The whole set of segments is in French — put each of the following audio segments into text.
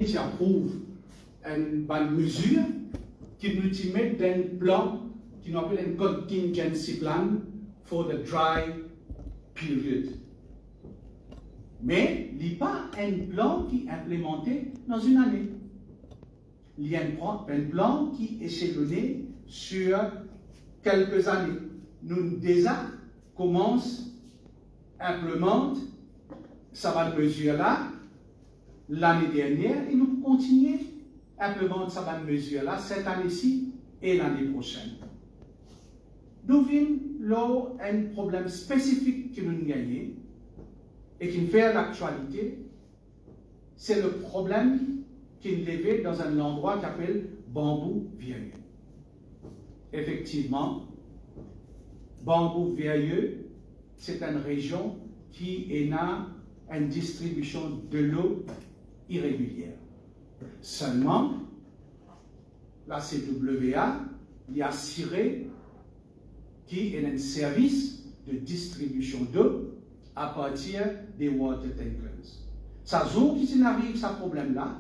qui approuve une mesure qui nous met dans un plan qui nous appelle un contingency plan for the dry period. Mais il n'y a pas un plan qui est implémenté dans une année. Il y a un plan qui est échelonné sur quelques années. Nous déjà commence à implémenter cette mesure-là l'année dernière et nous continuons à implémenter cette mesure-là cette année-ci et l'année prochaine. Nous vivons là un problème spécifique que nous gagnons et qui fait l'actualité, c'est le problème qui est levé dans un endroit qui s'appelle Bambou Vieux. Effectivement, Bambou Vieux, c'est une région qui a une distribution de l'eau irrégulière. Seulement, la CWA y a assuré qu'il y a un service de distribution d'eau à partir des water tankers. Ça joue qui n'arrive à ce problème-là.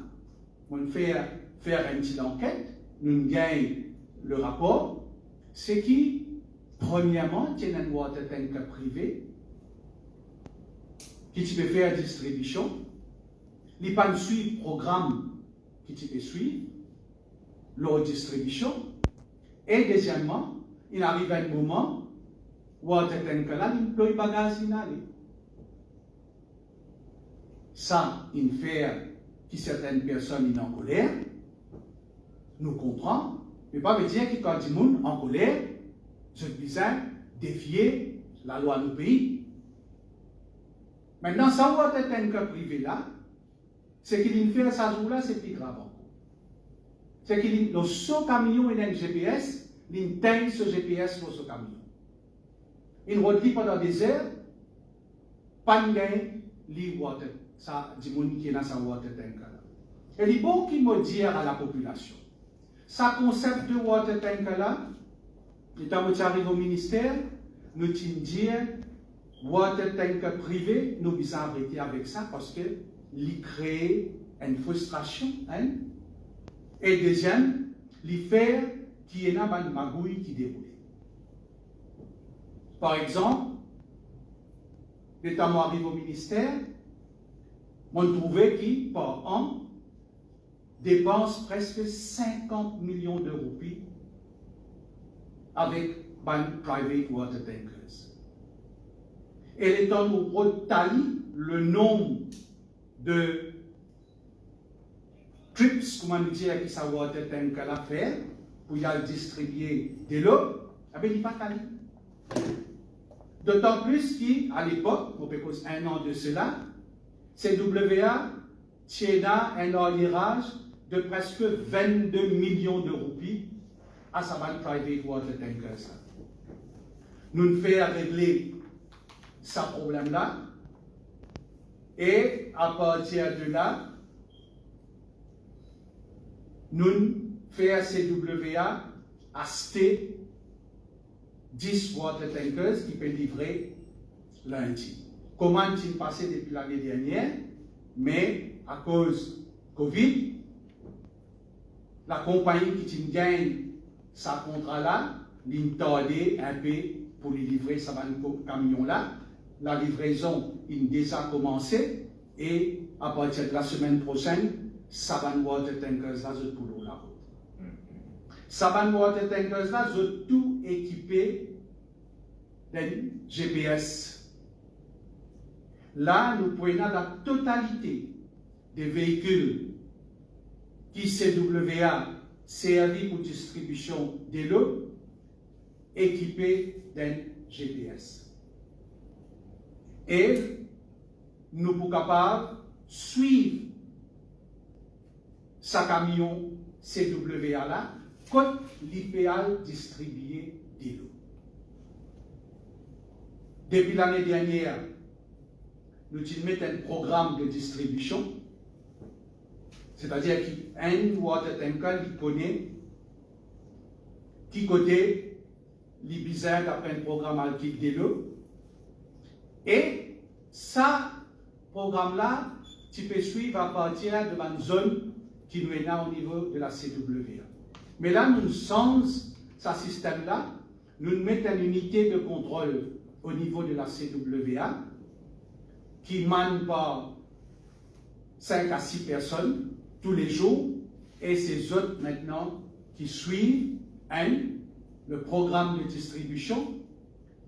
On fait faire une petite enquête, nous gagnons le rapport, c'est qui, premièrement, il y a un water tanker privé qui peut faire distribution, il n'y a pas de suivre programme qui peut suivre leur distribution, et deuxièmement, il arrive un moment où water tanker là, il peut y bagages inhalés. Ça, il fait que certaines personnes sont en colère, nous comprenons, mais pas veut dire que quand ils sont en colère, je besoin défier la loi du pays. Maintenant, ça va être un cas privé là, c'est qu'il fait ça jour-là, c'est plus grave encore. C'est qu'il le seul camion et un GPS, il teigne ce GPS pour ce camion. Il roule pendant des heures, pas de gain, il water. Ça, du monde qui est dans sa water tanker. Et il est bon qu'il me dise à la population. Ce concept de water tanker là, quand nous arrivons au ministère, nous disons water tanker privé, nous devons arrêter avec ça parce que il crée une frustration. Hein? Et deuxième, il fait qu'il y ait une magouille qui déroule. Par exemple, quand nous arrivons au ministère, on trouvait qui, par an, dépense presque 50 millions de roupies avec private water tankers. Et les temps nous retaillent le nombre de trips, comment nous dire, que sa water tanker l'a fait pour y aller distribuer de l'eau, eh bien, il n'est pas calé. D'autant plus qu'à l'époque, on peut cause un an de cela, CWA tient un arriérage de presque 22 millions de roupies à sa private water tankers. Nous nous faisons régler ce problème-là et à partir de là, nous faisons CWA acheter 10 water tankers qui peuvent livrer lundi. Comment il passé depuis l'année dernière, mais à cause Covid, la compagnie qui gagne sa contrat-là, l'interdit un peu pour lui livrer ce camion-là. La livraison a déjà commencé et à partir de la semaine prochaine, Saban Water Tankers là, je pour la route. Saban Water Tankers là, je tout équipé d'un GPS. Là, nous prenons la totalité des véhicules qui CWA servi pour distribution de l'eau équipés d'un GPS. Et nous sommes capables de suivre ce camion CWA là quand l'IPA distribué de l'eau. Depuis l'année dernière, nous mettons un programme de distribution, c'est-à-dire qu'un water tanker qui connaît qui côté les bizarres d'après un programme à de l'eau. Et ce programme-là, tu peux suivre à partir de une zone qui nous est là au niveau de la CWA. Mais là, nous sommes, ce système-là, nous mettons une unité de contrôle au niveau de la CWA qui mène par 5 à 6 personnes tous les jours et ces autres maintenant qui suivent le programme de distribution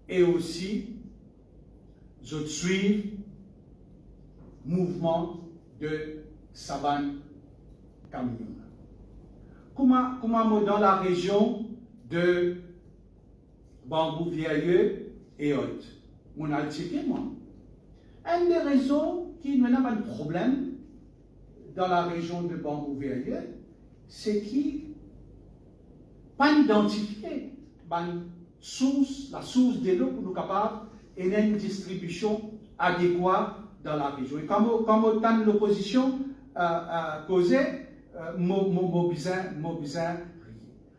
et aussi je suivent mouvement de savane camion. Comment dans la région de Bambou Vieilleux et autres, on a checké moi. Un des réseaux qui n'a pas de problème dans la région de Bambou Vieilleux, c'est qui pas identifié la source de l'eau pour nous capables et une distribution adéquate dans la région. Et comme autant l'opposition causait,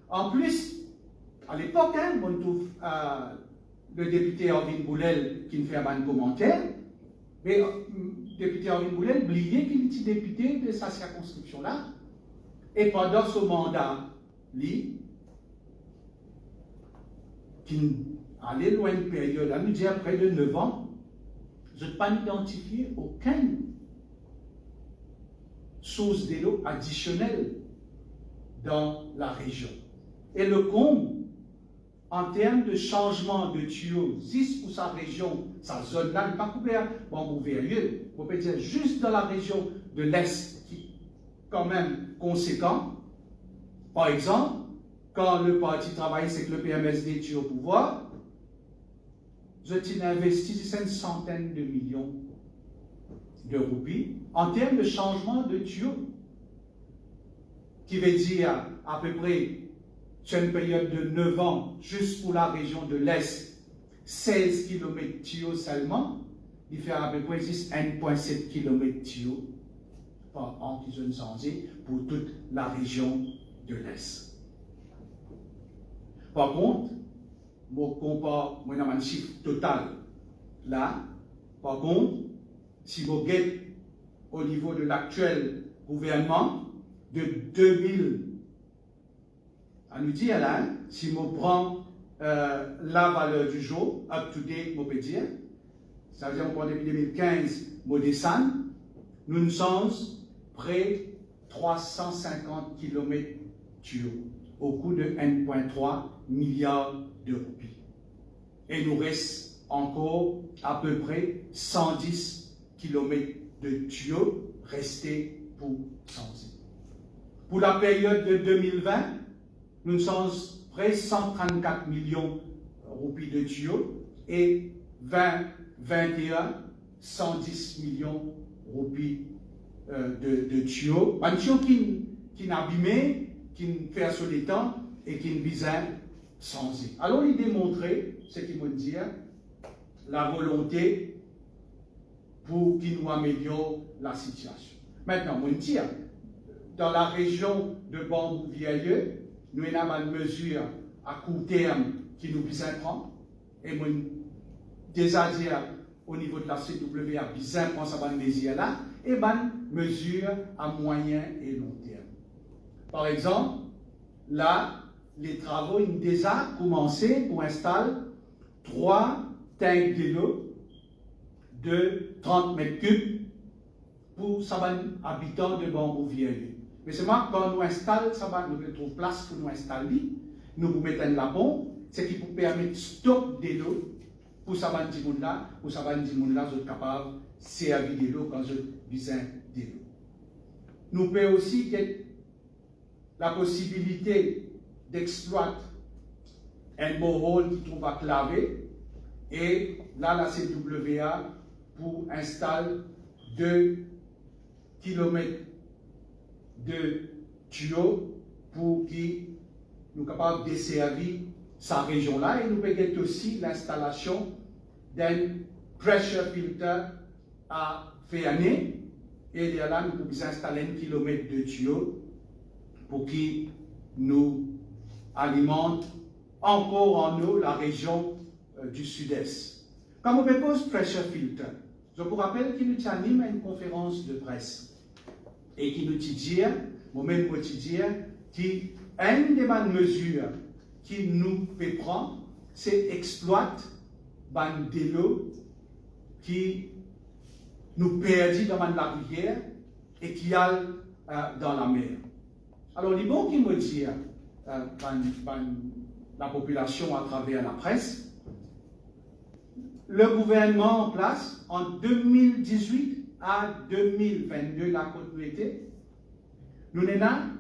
en plus, à l'époque, on trouve le député Erwin Boulel qui nous fait un commentaire, mais le député Erwin Boulel oubliait qu'il était député de sa circonscription-là, et pendant ce mandat, lui, qui allait loin de période, là, nous dit près de 9 ans, je n'ai pas identifié aucune source d'eau additionnelle dans la région. Et le comble, en termes de changement de tuyaux, juste pour sa région, sa zone-là, n'est pas couvert Bambou Vieilleux. On peut dire juste dans la région de l'Est, qui est quand même conséquent. Par exemple, quand le parti travaille, c'est que le PMSD est au pouvoir, je t'ai investi une centaine de millions de roupies en termes de changement de tuyaux, qui veut dire à peu près, sur une période de 9 ans, juste pour la région de l'Est, 16 km de tuyaux seulement, il fait à peu près 1,7 km de tuyaux par an qui sont changés pour toute la région de l'Est. Par contre, mon compare, moi, un chiffre total là. Par contre, si vous regardez au niveau de l'actuel gouvernement, de 2000, à nous dire là, si on prend la valeur du jour, up to date, on peut dire, ça veut dire qu'on prend depuis 2015, on descend, nous sommes près 350 km tuyaux, au coût de 1,3 milliard de roupies. Et il nous reste encore à peu près 110 km de tuyaux restés pour changer. Pour la période de 2020, nous sommes près de 134 millions de roupies de tuyaux et 2021, 110 millions de roupies de tuyaux. Un tuyau qui n'a abîmé, qui fait sur les temps et qui ne vise à changer. Alors, il démontrait, ce qu'il me dit, la volonté pour qu'il nous améliore la situation. Maintenant, on dit, dans la région de Bambou Vieilleux, nous avons une mesure à court terme qui nous vise à prendre. Et moi, déjà dit au niveau de la CWA, vise à prendre cette mesure-là, et une mesure à moyen et long terme. Par exemple, là, les travaux ont déjà commencé pour installer 3 tanks d'eau de 30 mètres cubes pour les habitants de Bambou Vieilleux. Mais c'est moi, quand nous installons, nous trouvons place pour nous installer, nous vous mettons la pompe, ce qui vous permet de stocker de l'eau pour ces gens-là, pour ces gens-là, vous êtes capable de servir de l'eau quand vous avez besoin de l'eau. Nous pouvons aussi avoir la possibilité d'exploiter un borehole qui trouve à Clavé, et là, la CWA pour installer 2 km de tuyaux pour qui nous sommes capables de desservir sa région-là. Et nous pouvons aussi l'installation d'un pressure filter à Féané. Et là, nous pouvons installer 1 km de tuyaux pour qui nous alimente encore en eau la région du sud-est. Quand on propose pressure filter, je vous rappelle qu'il nous anime à une conférence de presse et qui nous dit, moi-même, moi, qui une des mesures qui nous fait prendre, c'est exploiter des lots qui nous perdent dans la rivière et qui allent dans la mer. Alors, les bons qui me disent, la population à travers la presse, le gouvernement en place, en 2018 à 2022, la continuité, nous avons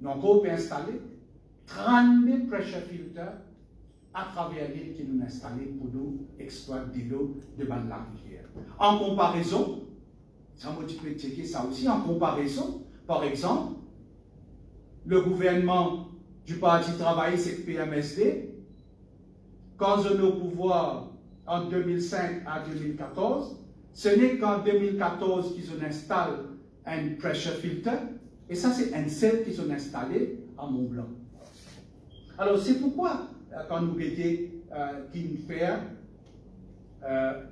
encore installé 32 pressure filters à travers l'île qui nous ont installés pour nous exploiter de l'eau de la rivière. En comparaison, ça m'a dit de checker ça aussi, en comparaison, par exemple, le gouvernement du Parti travail, c'est PMSD, quand ils ont au pouvoir en 2005 à 2014, ce n'est qu'en 2014 qu'ils ont installé un pressure filter, et ça c'est un seul qu'ils ont installé à Mont-Blanc. Alors c'est pourquoi, quand nous mettons qu'il fait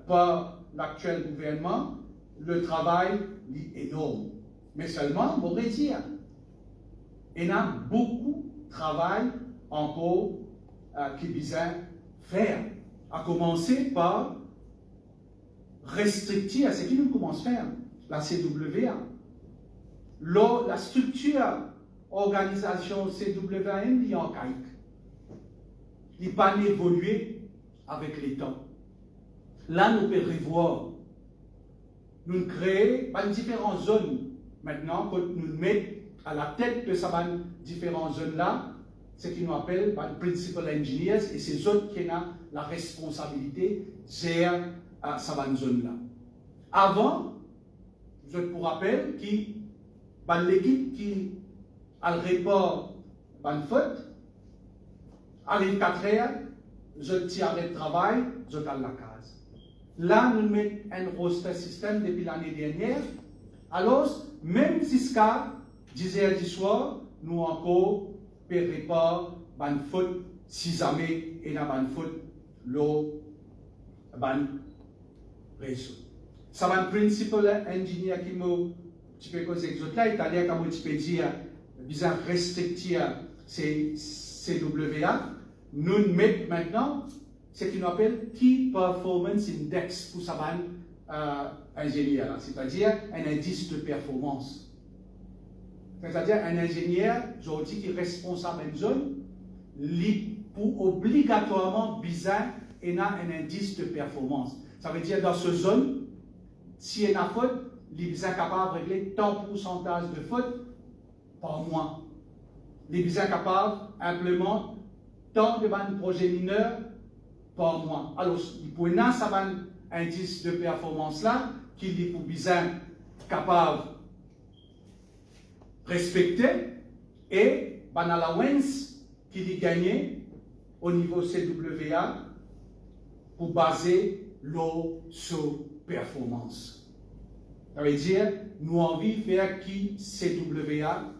par l'actuel gouvernement, le travail est énorme. Mais seulement, on pourrait dire, il y a beaucoup de travail encore qui besoin faire. À commencer par restricter ce qui nous commence à faire, la CWA. La structure organisation CWAM est en caïque. Il n'a pas évolué avec les temps. Là, nous pouvons revoir. Nous créons différentes zones. Maintenant, quand nous mettons à la tête de ces différentes zones-là, ce qu'ils nous appellent principal engineers, et c'est eux qui ont la responsabilité de gérer cette zone-là. Avant, je vous rappelle que l'équipe qui a le report de faute, à les 4 heures, je tire le travail, je gagne la case. Là, nous mettons un roster système depuis l'année dernière. Alors, même si ce cas, 10 heures du soir, nous encore ne pas ban faute si jamais il y a ban faute l'eau ban réseau. Ça va principal ingénieur qui me tu peux causer exote là italien comme tu peux dire bizarre restricter ces CWA. Nous mettons maintenant ce qu'on appelle Key Performance Index pour ça ingénieur, c'est-à-dire un indice de performance. C'est-à-dire un ingénieur, aujourd'hui, qui est responsable d'une zone, pour obligatoirement bizarre, il a un indice de performance. Ça veut dire dans cette zone, si il y a une faute, il est capable de régler tant de pourcentage de faute par mois. Il est capable d'implémenter tant de projets mineurs par mois. Alors, pour une indice de performance là, qu'il est pour bizarre capable respecter et l'allowance qu'il a gagné au niveau CWA pour baser l'eau sur performance. Ça veut dire, nous avons envie de faire qui CWA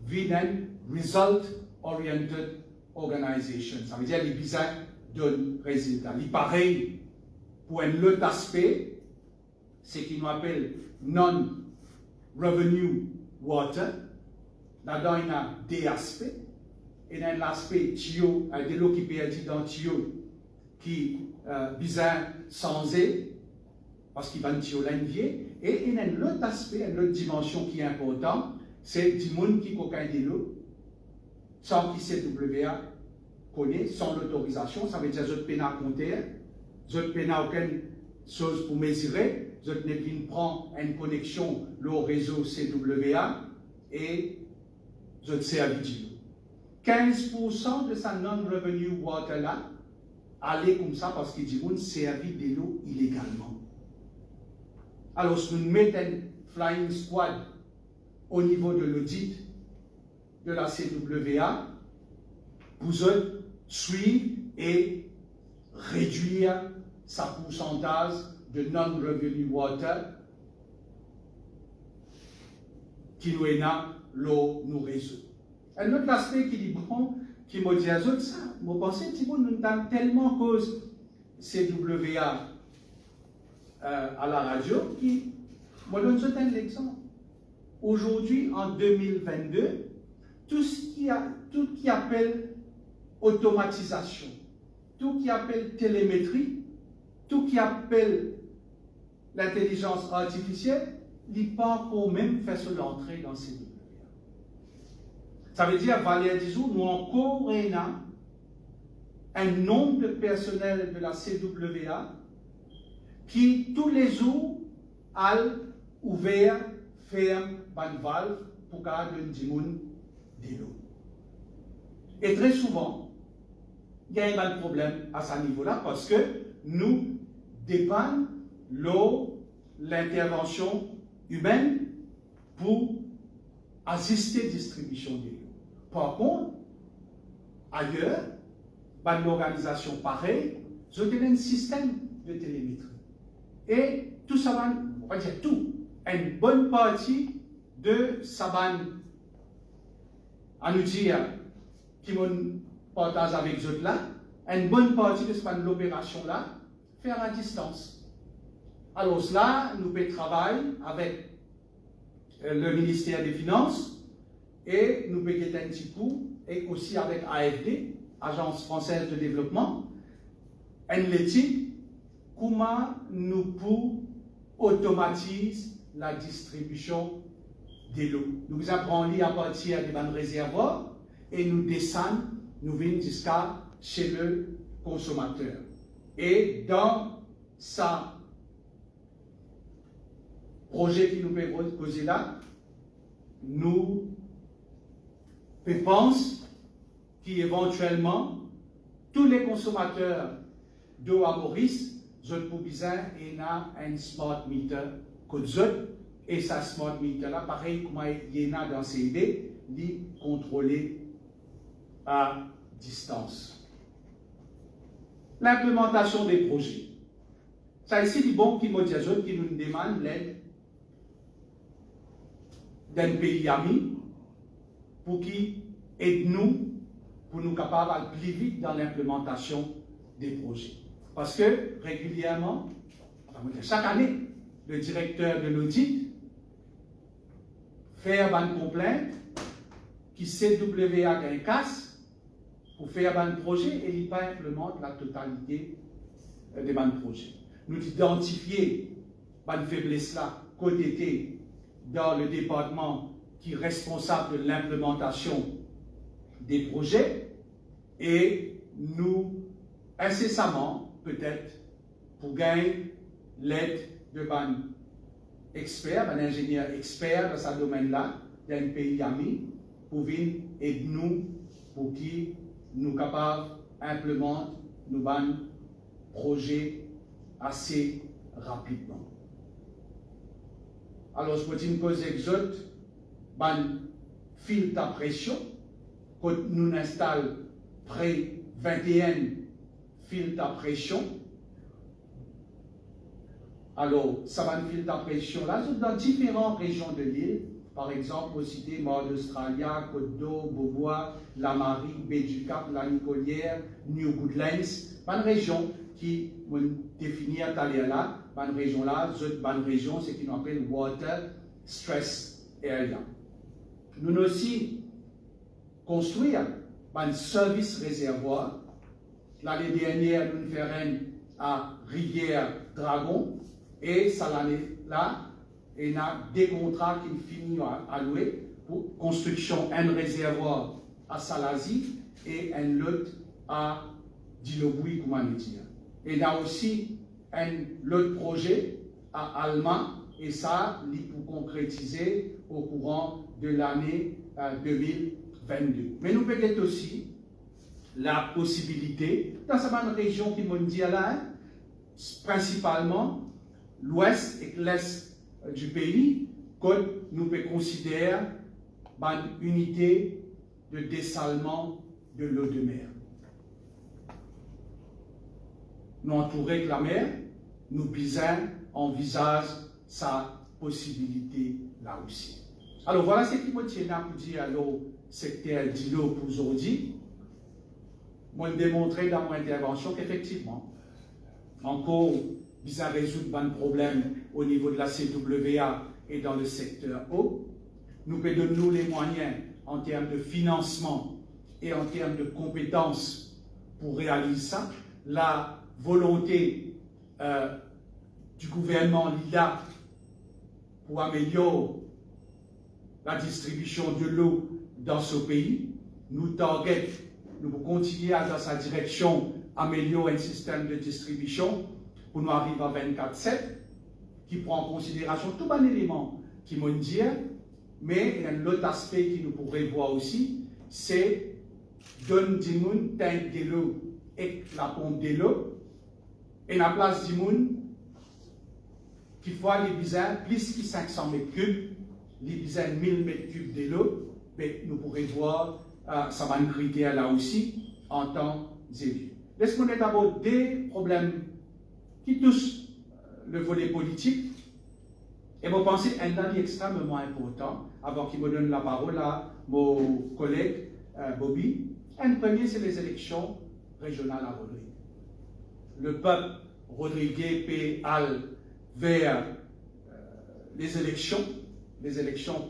une Result Oriented Organization. Ça veut dire les besoins d'un résultat. Il pareil pour un autre aspect, ce qu'on appelle non-revenue water. Là-dedans, il y a des aspects. Il y a l'aspect tuyau, de l'eau qui perdue dans le tuyau, qui besoin changer, parce qu'il va un tuyau l'envier. Et il y a un autre aspect, une autre dimension qui est importante, c'est du monde qui cocaïne de l'eau, sans qui CWA connaît, sans l'autorisation. Ça veut dire que je ne pas compter, je ne pas aucune chose pour mesurer, je ne pas prendre une connexion au réseau CWA et je ne sais à vidéo. 15% de sa non-revenue water là, allait comme ça parce qu'il dit qu'on servi de l'eau illégalement. Alors, si nous mettons un flying squad au niveau de l'audit de la CWA, vous êtes suivre et réduire sa pourcentage de non-revenue water qui nous est là, l'eau nous réseau. Un autre aspect qui dit bon, qui m'a dit à eux, ça, je pensais que nous avons tellement cause CWA à la radio qui, moi, donne un exemple. Aujourd'hui, en 2022, tout qui appelle automatisation, tout qui appelle télémétrie, tout qui appelle l'intelligence artificielle, il n'est pas encore même fait son entrée dans CWA. Ça veut dire, Valère Dizou, nous encore un nombre de personnel de la CWA qui, tous les jours, a ouvert, ferme, une valve pour garder un dimoun de l'eau. Et très souvent, il y a un problème à ce niveau-là parce que nous dépendons l'eau, l'intervention humaine pour assister à la distribution de l'eau. Par contre, ailleurs, dans une organisation pareille, vous avez un système de télémétrie. Et tout ça va, on va dire tout, une bonne partie de ça va, à nous dire, qui m'ont partage avec eux là, une bonne partie de l'opération là, faire à distance. Alors cela, nous pouvons travailler avec le ministère des Finances et nous pouvons un petit coup, et aussi avec AFD, Agence française de développement, une étude comment nous pouvons automatiser la distribution de l'eau. Nous apprenons à partir des bandes réservoirs et nous descendons, nous venons jusqu'à chez le consommateur. Et dans ce projet qui nous peut causer là, nous pensons qu'éventuellement, tous les consommateurs d'eau à Maurice, je pour besoin et un smart meter que et sa smart meter là, pareil comme il y en a dans CID, il contrôlé à distance. L'implémentation des projets. Ça ici, les banques qui nous demandent l'aide d'un pays ami pour qui aide-nous pour nous capables de plus vite dans l'implémentation des projets. Parce que régulièrement, chaque année, le directeur de l'audit fait une complainte qui CWA a un casse pour faire un projet et il pas implémente la totalité des projets. Nous identifier une faiblesse là côté dans le département qui est responsable de l'implémentation des projets et nous incessamment peut-être pour gagner l'aide de ban expert, un ingénieur expert dans ce domaine-là, d'un pays ami, pour venir aider nous pour qui nous capables d'implémenter nos projets assez rapidement. Alors, je peux dire une cause exote, un filtre à pression, quand nous installons près 21 filtres à pression. Alors, ça va un filtre à pression là, dans différentes régions de l'île, par exemple, au cité Mort d'Australia, Côte d'Eau, Beaubois, La Marie, Baie du Cap, La Nicolière, New Goodlands, une région qui vont définir là, une région là, une région, c'est ce qu'on appelle Water Stress Area. Nous avons aussi construit un service réservoir. L'année dernière, nous faisons à Rivière Dragon et ça l'année là, il y a des contrats qui finissent à louer pour construction d'un réservoir à Salazie et un autre à Diloboui, comment dire. Et il y a aussi un autre projet à Alma et ça, il pour concrétiser au courant de l'année 2022. Mais nous peut-être aussi la possibilité, dans cette région qui m'ont dit là, principalement l'ouest et l'est du pays, que nous pouvons considérer une unité de dessalement de l'eau de mer. Nous entourons de la mer, nous envisageons sa possibilité là aussi. Alors voilà ce qui me tient à vous dire à l'eau secteur d'îlot pour aujourd'hui. Moi, je démontrer dans mon intervention qu'effectivement, encore visa résoudre un problème au niveau de la CWA et dans le secteur eau. Nous pouvons donner les moyens en termes de financement et en termes de compétences pour réaliser ça. La volonté du gouvernement là pour améliorer la distribution de l'eau dans ce pays. Nous target, nous continuer dans sa direction, améliorer un système de distribution pour nous arriver à 24/7, qui prend en considération tout un élément qui m'a dit, mais il y a un autre aspect qui nous pourrait voir aussi, c'est donner du monde tank de l'eau et la pompe de l'eau, et la place du monde qui voit les besoins plus que 500 mètres cubes, les besoins 1000 mètres cubes de l'eau, mais nous pourrons voir ça va un critère là aussi en temps d'élus. Laisse-moi d'abord des problèmes qui touchent le volet politique. Et mon pensée est un extrêmement important, avant qu'il me donne la parole à mon collègue Bobby. Un premier, c'est les élections régionales à Rodrigue. Le peuple rodriguais paie vers les élections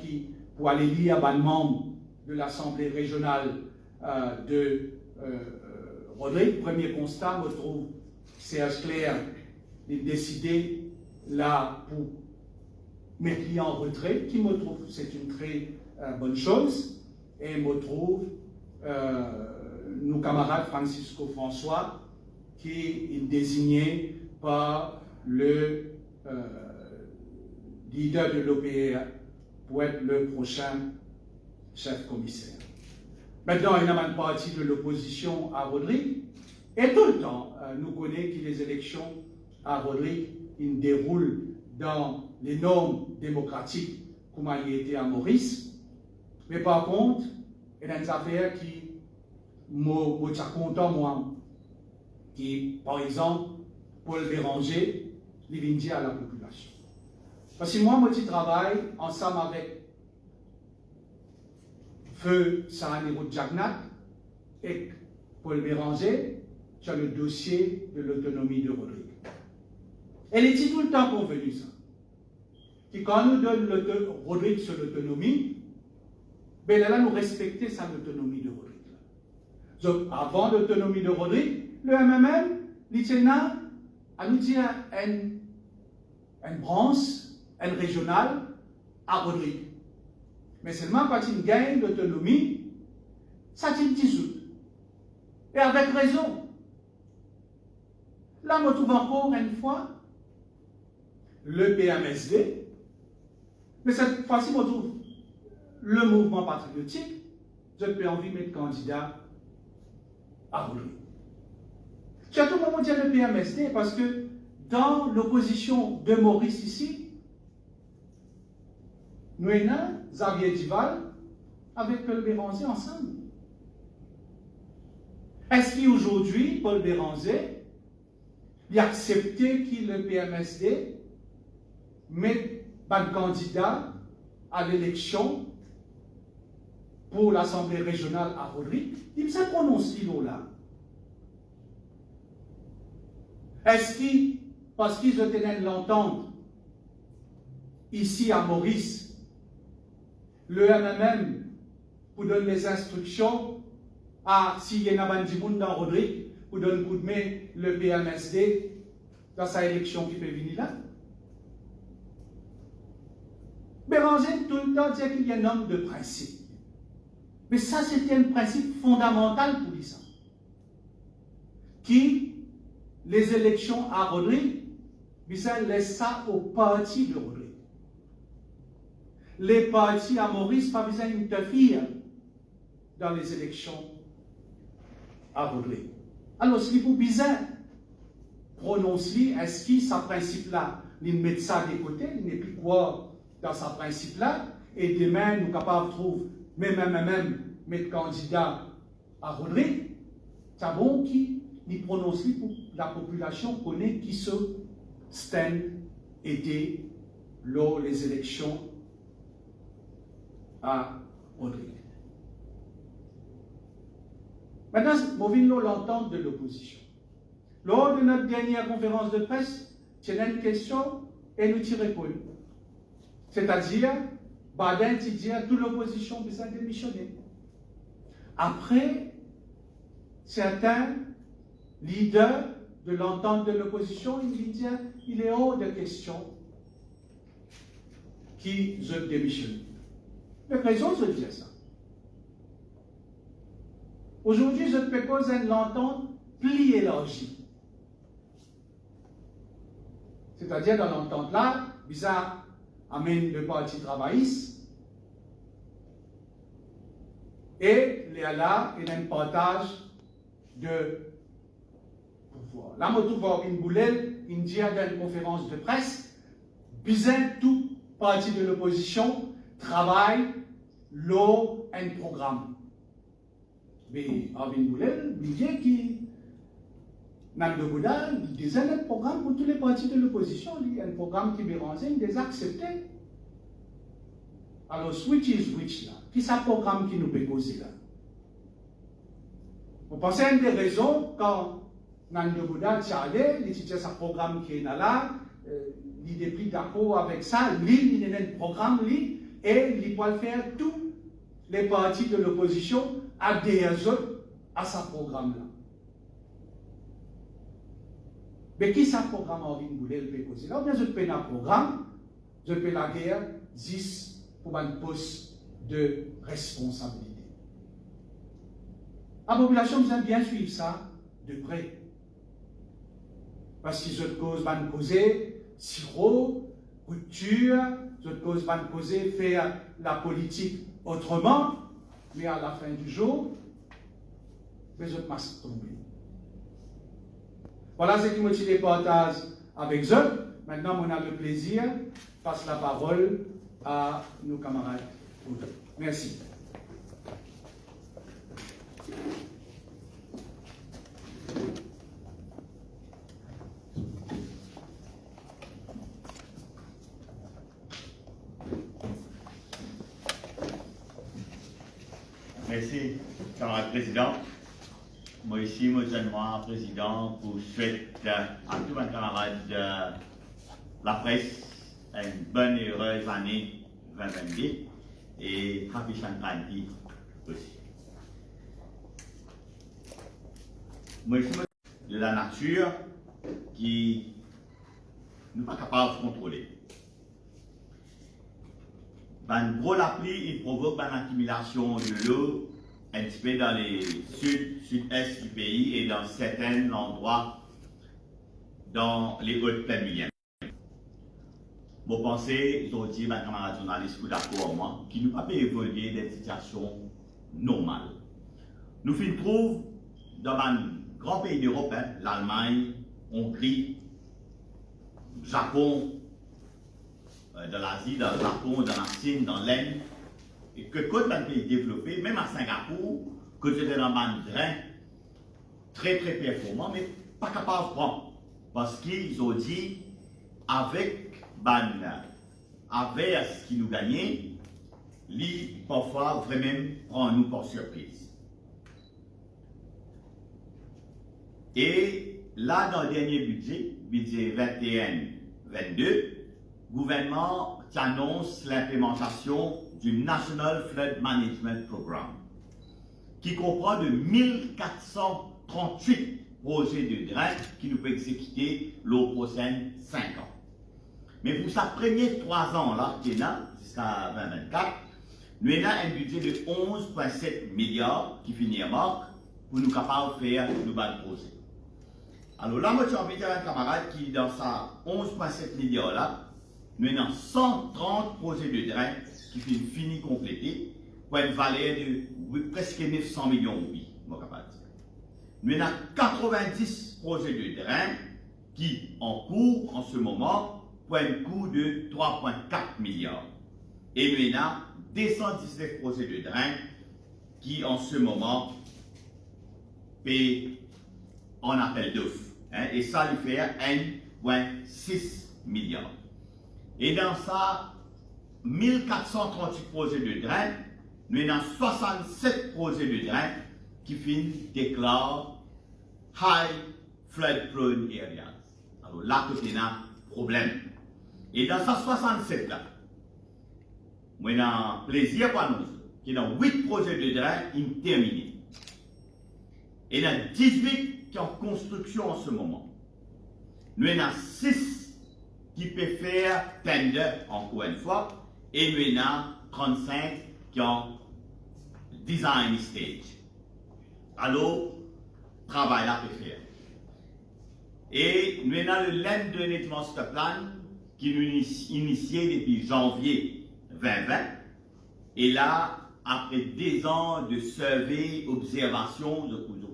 qui, pour aller lire un membre de l'Assemblée régionale de Rodrigue. Premier constat, je trouve Serge Clair est décidé là pour mettre lui en retrait, qui me trouve c'est une très bonne chose, et me trouve nos camarades Francisco François qui est désigné par le leader de l'OPR pour être le prochain chef commissaire. Maintenant, il y a une partie de l'opposition à Rodrigue, et tout le temps, nous connaissons que les élections à Rodrigue déroulent dans les normes démocratiques, comme il a été à Maurice. Mais par contre, il y a des affaires qui me content, moi, qui, par exemple, Paul Béranger, il vient dire à la population. Parce que moi, je travaille ensemble avec Feu Saranero Jagnat et Paul Béranger sur le dossier de l'autonomie de Rodrigue. Elle est dit tout le temps convenue ça. Que quand nous donne Rodrigue sur l'autonomie, ben là, nous respectons sa autonomie de Rodrigue. Donc, avant l'autonomie de Rodrigue, le MMM, l'ITNA, a nous dit une branche, une régionale à Rodrigue. Mais seulement quand il gagne l'autonomie, ça t'y dissout. Et avec raison. Là, on trouve encore une fois le PMSD, mais cette fois-ci, on trouve le mouvement patriotique. Je peux envie de mettre candidat à Rodrigue. Surtout pour dire le PMSD, parce que dans l'opposition de Maurice ici, nous avons Xavier Duval avec Paul Béranger ensemble. Est-ce qu'aujourd'hui, Paul Béranger, il a accepté que le PMSD mette un candidat à l'élection pour l'Assemblée régionale à Rodrigue? Il se prononce là. Est-ce que, parce qu'ils ont tenu l'entente ici à Maurice, le MMM pour donner les instructions à s'il y a un bandimoun dans Rodrigue, pour donner un coup de main le PMSD dans sa élection qui peut venir là? Béranger tout le temps dit qu'il y a un homme de principe. Mais ça, c'était un principe fondamental pour l'ISA. Qui, les élections à Rodrigue, ça laisse ça au parti de Rodrigue. Les partis à Maurice pas besoin d'interférer dans les élections à Rodrigue. Alors, ce qui est bizarre, prononcer, est-ce que sa principe-là, il met ça de côté, il n'est plus quoi dans sa principe-là, et demain, nous sommes capables de trouver, même, mettre candidat à Rodrigue, c'est bon qui prononce pour la population connaît qui se stand était lors des élections à Rodrigue. Maintenant, nous venons l'entente de l'opposition. Lors de notre dernière conférence de presse, c'est une question et nous y répondons. C'est-à-dire, Baden dit à toute l'opposition besoin de démissionner. Après, certains leaders de l'entente de l'opposition, ils disent il est hors de question qu'ils démissionnent. Mais raison de dire ça. Aujourd'hui, je propose une entente plus élargie. C'est-à-dire, dans l'entente là, Bizarre amène le parti travailliste et là, il y a un partage de pouvoir. Là, je trouve une boulelle, il dit dans une conférence de presse, Bizarre, tout parti de l'opposition travaille l'eau un programme. Mais Arvin Boulel, il dit qu'il Nando Bouddha, il disait un programme pour tous les partis de l'opposition, un programme qui Béranger, il les a acceptés. Alors, switch is which là? Qui est ce programme qui nous peut causer là? Vous pensez à une des raisons quand Nando Bouddha Tchadé, il dit ce programme qui est là, il est pris d'accord avec ça, il a un programme, et il peut faire tous les partis de l'opposition adhèrent à ce programme-là. Mais qui ça programme en vie de le causer? Là, je paie un programme, je paie la guerre 10 pour un poste de responsabilité. La population besoin bien suivre ça de près. Parce qu'ils ont cause van causer sirop, rupture, ils ont cause van causer faire la politique autrement, mais à la fin du jour, les autres masques tombent. Voilà ce qui me dit les partages avec eux. Maintenant, on a le plaisir, passe la parole à nos camarades. Merci. Merci, camarade président. Moi ici, moi seulement président pour souhaiter à tous mes camarades de la presse une bonne et heureuse année 2022 et Happy Sankranti aussi. Moi ici, de la nature qui n'est pas capable de contrôler. Une grosse pluie, il provoque une accumulation de l'eau un petit peu dans les sud-est du pays et dans certains endroits dans les hautes plaines minières. Vous pensez, ils ont dit, ma camarade journaliste, vous d'accord moi, qui nous pas évoluer dans une situation normale. Nous trouvons dans un grand pays d'Europe, l'Allemagne, Hongrie, Japon, dans l'Asie, dans le Japon, dans la Chine, dans l'Inde, et que quand un pays développé, même à Singapour, que c'était dans un grain très performant, mais pas capable de prendre. Parce qu'ils ont dit, avec ce qui nous gagnait, parfois vraiment prend nous par surprise. Et là, dans le dernier budget 21-22, le gouvernement annonce l'implémentation du National Flood Management Program, qui comprend de 1438 projets de drain qui nous peut exécuter l'au prochain 5 ans. Mais pour sa première 3 ans là, qui est là, jusqu'à 2024, nous avons un budget de 11,7 milliards qui finit à mort pour nous capables de faire nos bons projets. Alors là, moi, j'ai envie de dire à un camarade qui, dans sa 11,7 milliards là, nous avons 130 projets de drain qui finissent complétés pour une valeur de presque 900 millions de billes, moi capable de dire. Nous avons 90 projets de drain qui en cours en ce moment pour un coût de 3,4 milliards. Et nous avons 219 projets de drain qui en ce moment paient en appel d'offres. Et ça lui fait 1,6 milliard. Et dans ça, 1438 projets de drain, nous avons 67 projets de drain qui déclarent High Flood Prone Areas. Alors là, côté là, problème. Et dans 167 là, moi j'ai un plaisir pour annoncer qu'il y a 8 projets de drain terminés. Et il y en a 18 qui sont en construction en ce moment. Nous avons 6 qui peuvent faire tender encore une fois. Et nous avons 35 qui ont design stage. Alors, travail là peut faire. Et nous avons le Land Drainage Master Plan qui nous initié depuis janvier 2020. Et là, après 2 ans de survey, observation,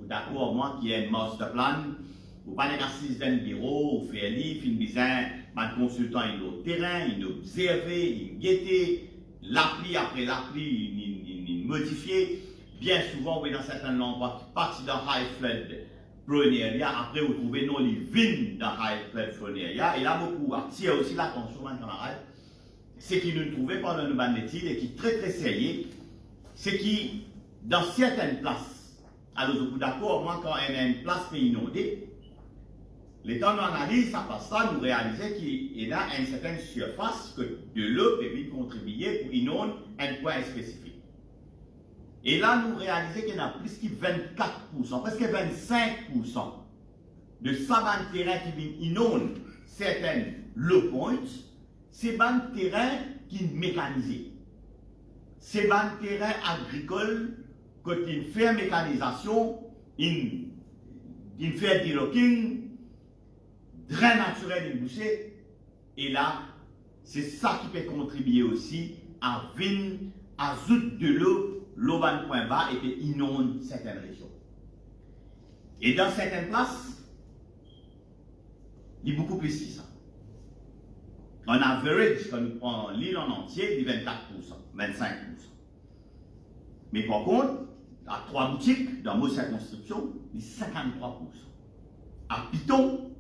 d'accord, moi qui ai un master plan, vous pas l'exercice d'un bureau, vous faites un livre, une besoin, un consultant, il est au terrain, il observe, il guette, l'appli après l'appli, il modifie. Bien souvent, oui, dans certains endroits qui partent dans high flood prone area, après vous trouvez non les vignes dans high flood prone area, et là beaucoup attire aussi l'attention en camarade. Ce qui nous trouvait pendant nos bandes d'études et qui est très très sérieux, c'est qui, dans certaines places, alors je suis d'accord, moi quand il y a une place qui est inondée, les temps d'analyse, ça passe ça, nous réalisons qu'il y a une certaine surface que de l'eau peut venir contribuer pour inonder un point spécifique. Et là, nous réalisons qu'il y en a plus que 24%, presque 25% de ça de terrain qui vient inonder certaines low points, c'est un terrain qui est mécanisé. C'est un terrain agricole, quand il fait mécanisation, il fait de drain naturel, il bouché. Et là, c'est ça qui peut contribuer aussi à venir azout de l'eau va un point bas et puis inonde certaines régions. Et dans certaines places, il y a beaucoup plus que ça. En average, quand nous prenons l'île en entier, il y a 24%, 25%. Mais par contre, à 3 boutiques, dans nos circonscriptions, il y a 53%. À Piton,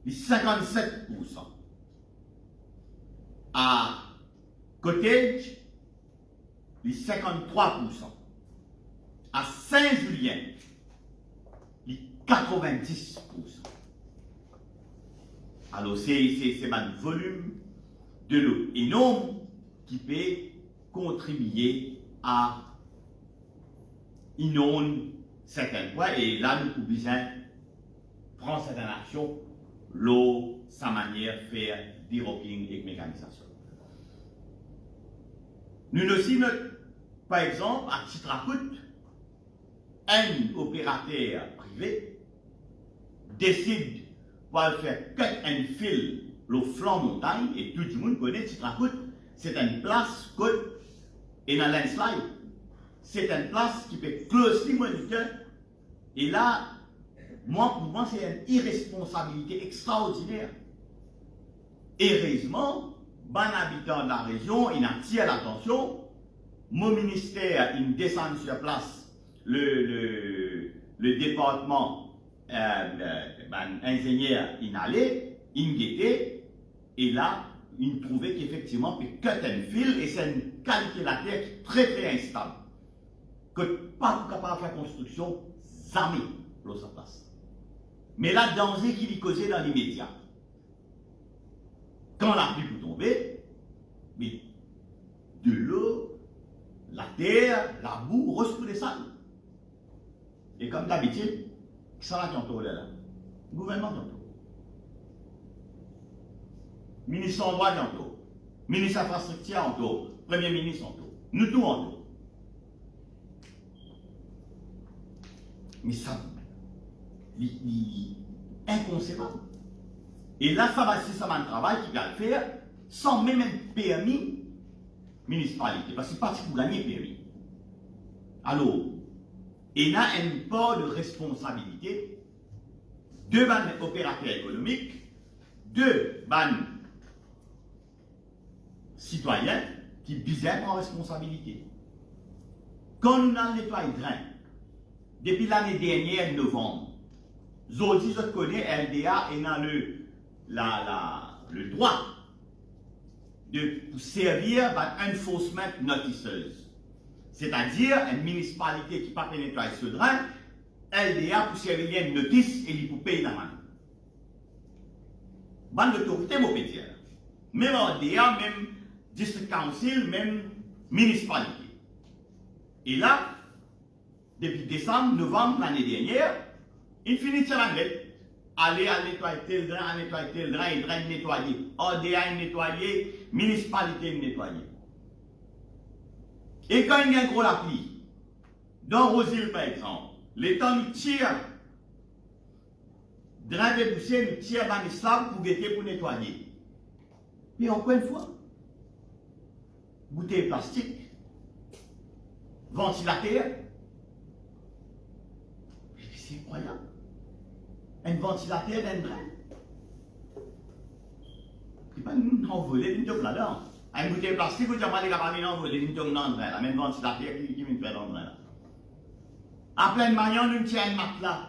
il y a 57%. À Cottage, il y a 53%. À Saint-Julien, il y a 90%. Alors, c'est un volume de l'eau énorme qui peut contribuer à inonder certains points. Et là, nous pouvons bien prendre certaines actions, l'eau, sa manière de faire de-rocking et de mécanisation. Nous aussi, par exemple, à Titracoute, un opérateur privé décide pour faire cut and fill le flanc montagne, et tout le monde connaît Titracoute, c'est une place côte et dans landslide. C'est une place qui peut closely monitor. Et là, pour moi, c'est une irresponsabilité extraordinaire. Heureusement, bon habitant de la région, il attire l'attention. Mon ministère, il descend sur place, le département ingénieur, il allait, il guettait, et là, il trouvait qu'effectivement, il cut and fill, et c'est une qualité de la terre qui est très très instable. Que pas capable de faire construction, jamais l'eau sa place. Mais là, danger qui lui causait dans l'immédiat. Quand la pluie peut tomber, mais de l'eau, la terre, la boue, reçoit des salles. Et comme d'habitude, ça va tantôt là. Gouvernement tantôt. Ministre en droit tantôt. Ministre infrastructure tantôt. Premier ministre tantôt. Nous tous tantôt. Mais ça, inconcevable. Et là, ça va un travail qui va le faire sans même un permis municipalité, parce que c'est pas pour gagner permis. Alors, il y a une part de responsabilité de l'opérateur économique, de citoyens qui bisaient en responsabilité. Quand nous avons nettoyé le drain, depuis l'année dernière, novembre, Zodi, je connais LDA et dans le droit de servir enforcement notices. C'est-à-dire une municipalité qui n'a pas nettoyer ce drain, LDA pour servir une notice et il peut payer la main. bonne autorité, mon petit. Même RDA, même District Council, même municipalité. Et là, depuis décembre, novembre l'année dernière, il finit sur la lettre. Aller à nettoyer tel drain, à nettoyer tel drain, et drain nettoyer. RDA nettoyer, municipalité nettoyer. Et quand il y a un gros la pluie, dans Rosil par exemple, l'État nous tire, drain de poussière nous tire dans les sables pour guetter, pour nettoyer. Et encore une fois, bouteille plastique, ventilateur, c'est incroyable. Un ventilateur d'un drain. C'est pas nous envoler une job là-dedans. Une bouteille plastique, vous avez pas les capables d'envoler une job dans le drain. La même ventilateur qui me fait dans le drain. En pleine manière, nous tient un matelas.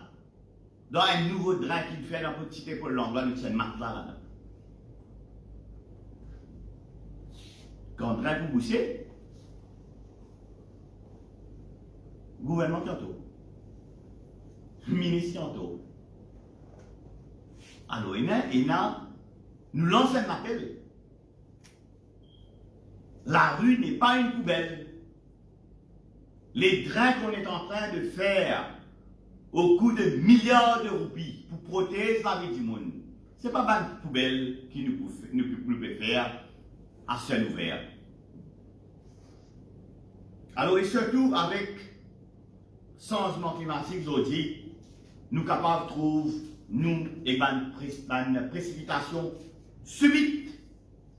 Dans un nouveau drain qui fait dans le petit épaule l'endroit, nous tient un matelas là-dedans. Quand le drain vous boussez, gouvernement tantôt. Ministre tantôt. Alors, nous lançons un appel. La rue n'est pas une poubelle. Les drains qu'on est en train de faire au coût de milliards de roupies pour protéger la vie du monde, ce n'est pas une poubelle qui nous peut faire à ciel ouvert. Alors, et surtout avec changement climatique, aujourd'hui, nous sommes capables de trouver une précipitation subite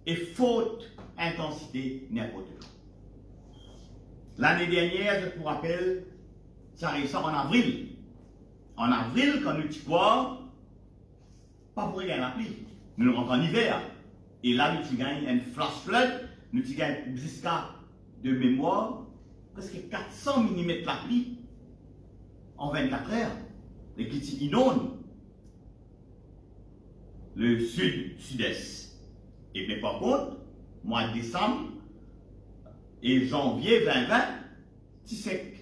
et faute intensité n'importe quand. L'année dernière, je vous rappelle, ça arrive ça en avril. En avril, quand nous quoi, pas pour rien la pluie. Nous rentrons en hiver. Et là, nous gagnons un flash flood, nous gagnons jusqu'à de mémoire presque 400 mm la pluie en 24 heures. Et qui inonde le sud-sud-est. Et bien par contre, mois de décembre et janvier 2020, c'est sec.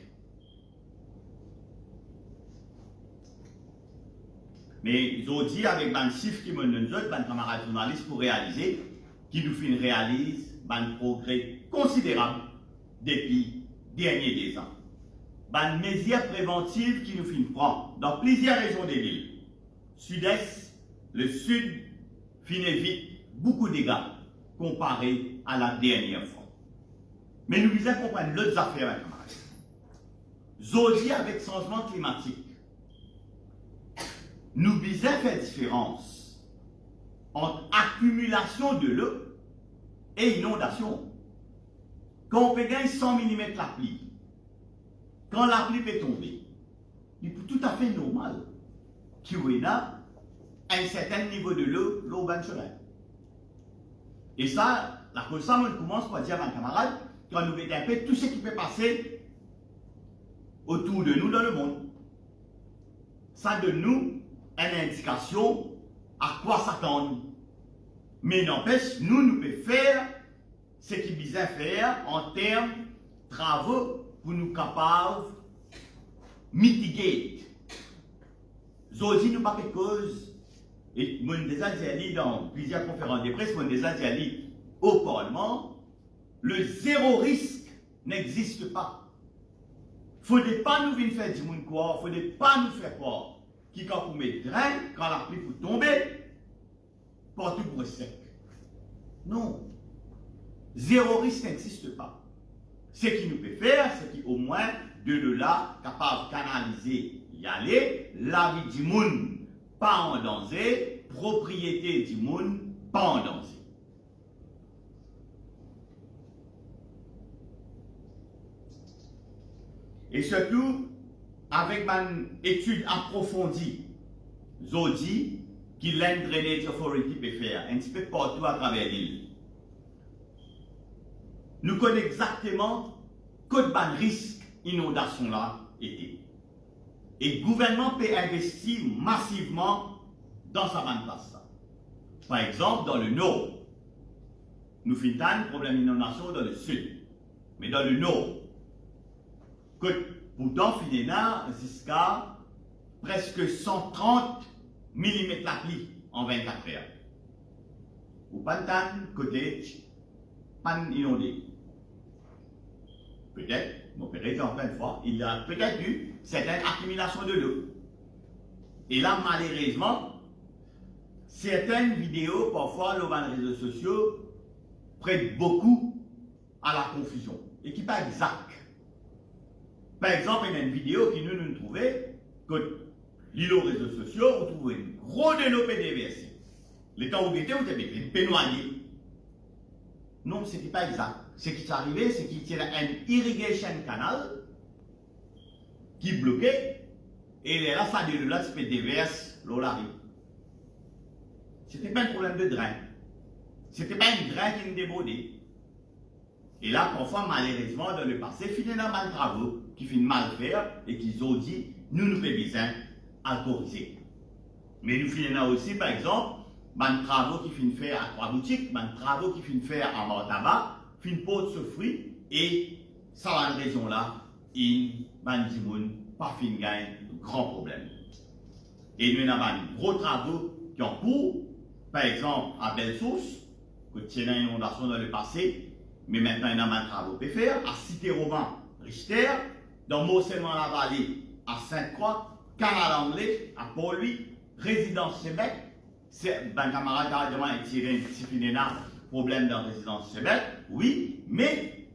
Mais aujourd'hui, avec un chiffre qui me donne d'autres, un camarade journaliste pour réaliser, qui nous réalise un progrès considérable depuis les derniers 10 ans. Une mesure préventive qui nous prend dans plusieurs régions de l'île. Sud-Est, le Sud finit vite beaucoup de dégâts comparé à la dernière fois. Mais nous devons comprendre l'autre affaire, camarades. Aujourd'hui, avec le changement climatique, nous devons faire différence entre accumulation de l'eau et inondation. Quand on peut gagner 100 mm la pluie, quand la pluie peut tomber, il est tout à fait normal qu'il y ait un certain niveau de l'eau va soleil. Et ça, la chose, on commence par dire à un camarade, quand nous mettons un peu tout ce qui peut passer autour de nous dans le monde. Ça donne nous une indication à quoi s'attendre. Mais n'empêche, nous pouvons faire ce qu'il besoin faire en termes de travaux pour nous capables de mitiguer. Aujourd'hui, nous pas quelque chose, et moi déjà dit dans plusieurs conférences de presse, moi déjà dit au Parlement, le zéro risque n'existe pas. Il ne faut pas nous venir faire du monde quoi, il ne faut pas nous faire croire qui quand vous mettez drain, quand la pluie peut tomber, partout pour être sec. Non. Zéro risque n'existe pas. Ce qui nous peut faire, c'est qu'au moins, de là, capable de canaliser, y aller, la vie du monde, pas en danger, propriété du monde, pas en danger. Et surtout, avec une étude approfondie, Zodi, qui l'Inland Drainage Authority peut faire, un petit peu partout à travers l'île. Nous connaissons exactement quel risque inondation là était. Et le gouvernement peut investir massivement dans sa bande place. Par exemple, dans le nord, nous faisons un problème d'inondation dans le sud. Mais dans le nord, pourtant, finalement, jusqu'à presque 130 mm la pluie en 24 heures. ou Pantan, côté pan inondé. Peut-être, mon père dit en plein de fois, il y a peut-être eu certaines accumulations de l'eau. Et là, malheureusement, certaines vidéos, parfois, sur les réseaux sociaux, prêtent beaucoup à la confusion et qui pas exact. Par exemple, il y a une vidéo qui nous trouvait que les réseaux sociaux, vous trouvez une grosse de nos PDVS. Les temps où vous étiez, vous avez été pénoigné. Non, ce n'était pas exact. Ce qui est arrivé, c'est qu'il y a un irrigation canal qui bloquait et là, ça de l'autre PDVS, l'eau arrive. Ce n'était pas un problème de drain. Ce n'était pas un drain qui nous débordait. Et là, parfois, malheureusement, dans le passé, il y a des travaux qui finissent mal faire et qui ont dit, nous faisons besoin à corriger. Mais nous finissons aussi, par exemple, des travaux qui finissent faire à Trois-Boutiques, des travaux qui finissent faire à Mortaba, finissent pas ce fruit, et ça a une raison là, il bandimoun, pas fin gain, grand problème. Et nous avons des gros travaux qui ont cours, par exemple à Belle-Source, que il y a une inondation dans le passé, mais maintenant il y a des travaux à faire, à Cité-Roman, Richter, dans Mont-Saint-Lavalée, à Sainte-Croix, Canal-Anglais, à Port-Louis, Résidence Québec, c'est un camarade a tiré un petit problème dans Résidence Québec, oui, mais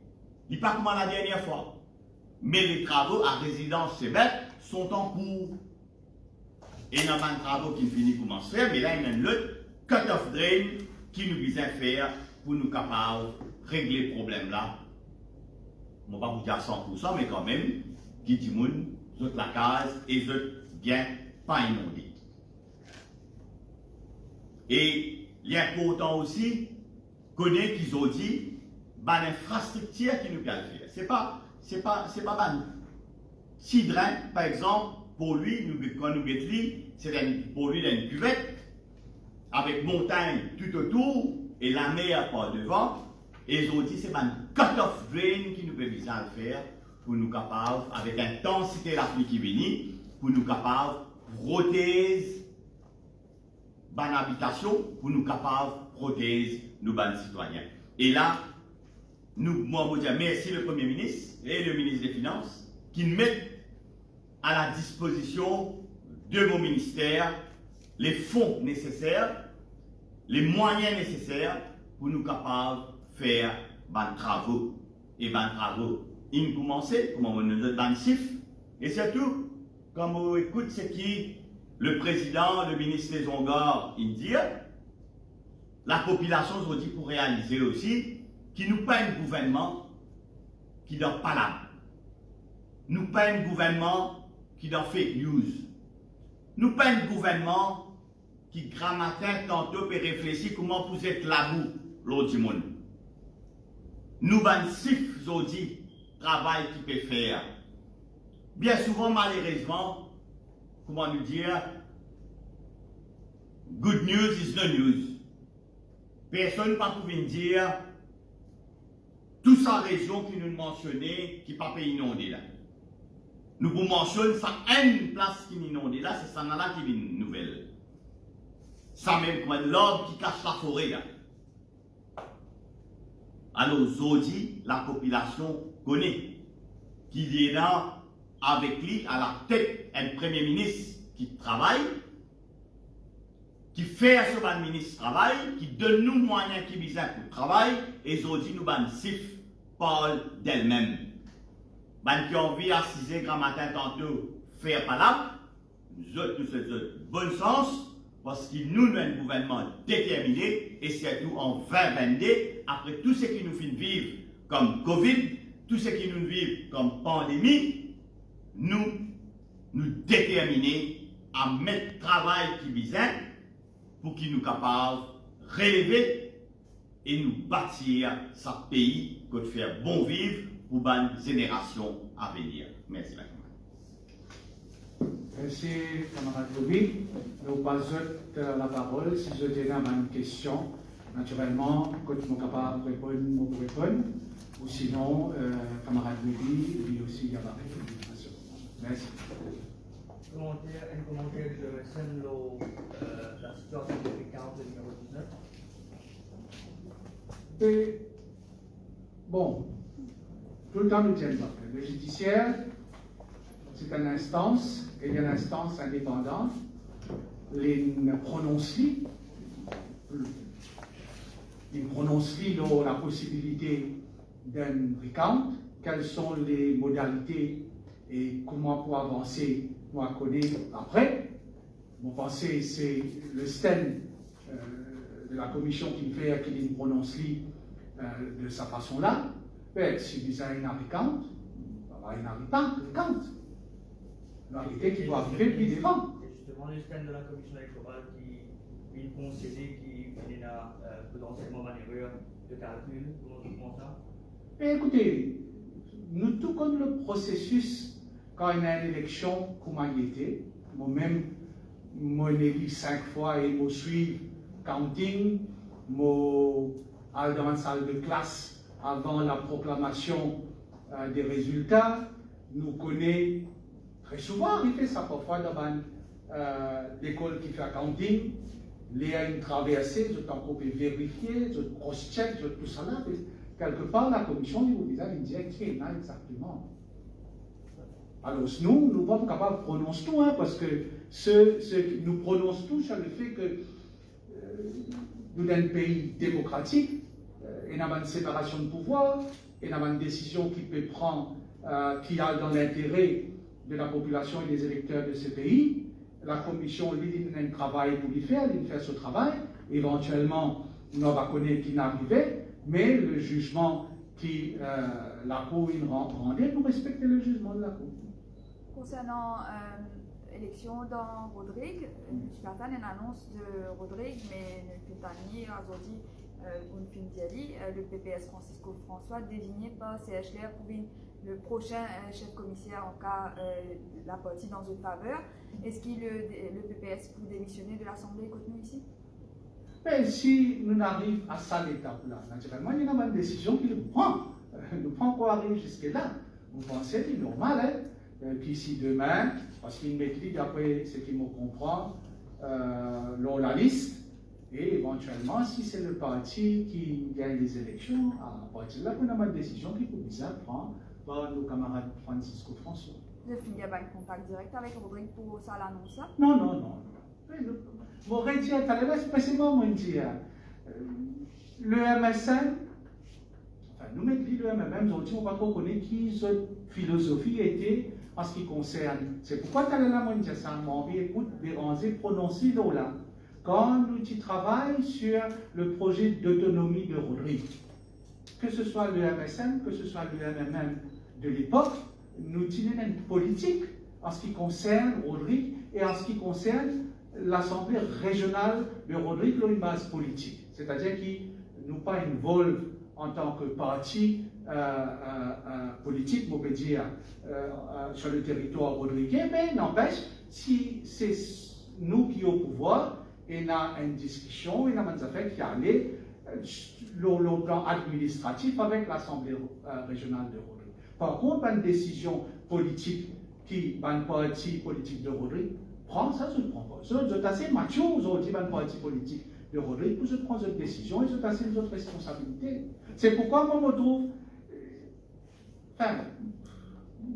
il n'est pas comme la dernière fois. Mais les travaux à Résidence Québec sont en cours. Et il y a des travaux qui finissent pour commencer à faire, mais là il y a une autre cut-off drain qui nous vise à faire pour nous capables de régler le problème là. Je ne vais pas vous dire 100%, mais quand même, qui dit moun, zot la case et zot bien pas inondé. Et il est important aussi connaître qu'ils ont dit ban infrastructure qui nous permet de faire. C'est pas ban. Si drain, par exemple, pour lui, quand nous mettons, c'est pour lui une cuvette avec montagne tout autour et la mer par devant. Et ils ont dit c'est un cut-off drain qui nous permet de faire pour nous capables, avec intensité la pluie qui vient, pour nous capables de protéger ban habitation, pour nous capables de protéger nos ban citoyens. Et là, moi, je vous dis merci le Premier ministre et le ministre des Finances qui mettent à la disposition de mon ministère les fonds nécessaires, les moyens nécessaires pour nous capables de faire des travaux. Et des travaux, ils commencent, comme on nous donne des chiffres, et surtout, quand on écoute ce qui le président, le ministre des Hongards, il dit, la population se dit pour réaliser aussi qu'il nous pas un gouvernement qui n'a pas là. Nous pas un gouvernement qui n'a fake news. Nous pas un gouvernement qui grand matin tantôt peut réfléchir comment vous êtes là-bas l'autre monde. Nous ban sif zodi travail qui peut faire. Bien souvent malheureusement, comment nous dire, good news is no news. Personne ne peut venir dire toute sa région qui nous mentionnait qui pas inondée là. Nous vous mentionnons ça une place qui est inondée là, c'est ça là qui est une nouvelle. Ça même comme l'arbre qui cache la forêt là. Alors aujourd'hui, la population connaît qu'il est là avec lui à la tête un premier ministre qui travaille, qui fait à ce ministre travail, qui donne nous moyens qui visent pour le travail, et aujourd'hui nous ban sif parle d'elle-même. Ban qui ont envie à 6h grand matin tantôt faire par là, nous autres nous faisons bon sens, parce que nous avons un gouvernement déterminé, et surtout en 2022, après tout ce qui nous fait vivre comme Covid, tout ce qui nous vit comme pandémie, nous déterminés à mettre travail qui vise pour qu'il nous capables de relever et nous bâtir ce pays pour faire bon vivre pour les générations à venir. Merci. Merci, camarade Louis. Nous passons la parole. Si je tiens à une question, naturellement, quand je suis capable de répondre, je vais répondre. Ou sinon, camarade Louis, lui aussi, il y a la réflexion. Merci. Un commentaire de la situation significante numéro 19. Et, bon, tout le temps nous tiennent pas. Le judiciaire, c'est une instance, et il y a une instance indépendante, les prononce-li, la possibilité d'un recount, quelles sont les modalités et comment pour avancer, moi connaître après. Mon pensée, c'est le stand de la commission qui fait qu'il prononce de sa façon-là. Mais si vous avez un recount, il n'y a pas de recount. La réalité qui doit arriver plus devant. Et justement, le stand de la commission électorale qui est concédé, qui a potentiellement une erreur de calcul, comment ça? Écoutez, nous tout comme le processus quand il y a une élection, comment il était, moi-même, moi élu 5 fois et je suis counting, moi allé dans une salle de classe avant la proclamation des résultats, nous connaissons très souvent, il fait ça parfois dans l'école qui fait accounting, il y a une traversée, je t'en peux vérifier, je cross-check, tout ça là. Quelque part, la commission du visage dit exactement. Alors, nous ne sommes pas capables de prononcer tout, hein, parce que nous prononçons tout sur le fait que nous sommes un pays démocratique, il y a une séparation de pouvoir, il y a une décision qui peut prendre, qui a dans l'intérêt de la population et des électeurs de ce pays. La commission, elle a un travail pour lui faire, elle fait ce travail. Éventuellement, nous va connaître qui n'arrivait, mais le jugement qui la Cour rendait, nous respectons le jugement de la Cour. Concernant l'élection dans Rodrigue, je m'attends à une annonce de Rodrigue, mais le dernier aujourd'hui, le PPS Francisco François, désigné par CHLR pour le prochain chef commissaire en cas la partie dans une faveur. Est-ce que le PPS peut démissionner de l'Assemblée contenu ici? Mais si nous n'arrivons à ça l'étape-là, naturellement, il y a une décision qui nous prend. Nous prend pour arriver jusque-là. Vous pensez que c'est normal, hein? Qu'ici demain, parce qu'il m'écrit d'après ce qu'il me comprend, la liste, et éventuellement, si c'est le parti qui gagne les élections, à partir de là, on a une décision qui peut bien prendre par nos camarades Francisco François. Vous avez un contact direct avec Rodrigue pour ça l'annonce? Non. Mon dit, spécialement, moi, dire, le MSN, enfin, nous mettons le MMM, on ne va pas trop connaître qui cette philosophie était en ce qui concerne. C'est pourquoi tu as là, moi, dire ça, moi, écoute, Béranger, prononcer là. Quand nous travaillons sur le projet d'autonomie de Rodrigue, que ce soit le MSN, que ce soit le MMM de l'époque, nous tenons une politique en ce qui concerne Rodrigue et en ce qui concerne l'Assemblée régionale de Rodrigue, une base politique. C'est-à-dire qu'ils nous pas une vol en tant que parti politique, on peut dire, sur le territoire rodriguais, mais n'empêche, si c'est nous qui sommes au pouvoir, il y a une discussion, il y a une affaire qui allait le plan administratif avec l'Assemblée régionale de Rodrigue. Par contre, une décision politique qui, un parti politique de Rodrigue, prend ça, je ne prends pas. C'est assez mature aujourd'hui, un parti politique de Rodrigue, pour se prendre cette décision et c'est assez une autre responsabilité. C'est pourquoi moi, je me trouve. Enfin,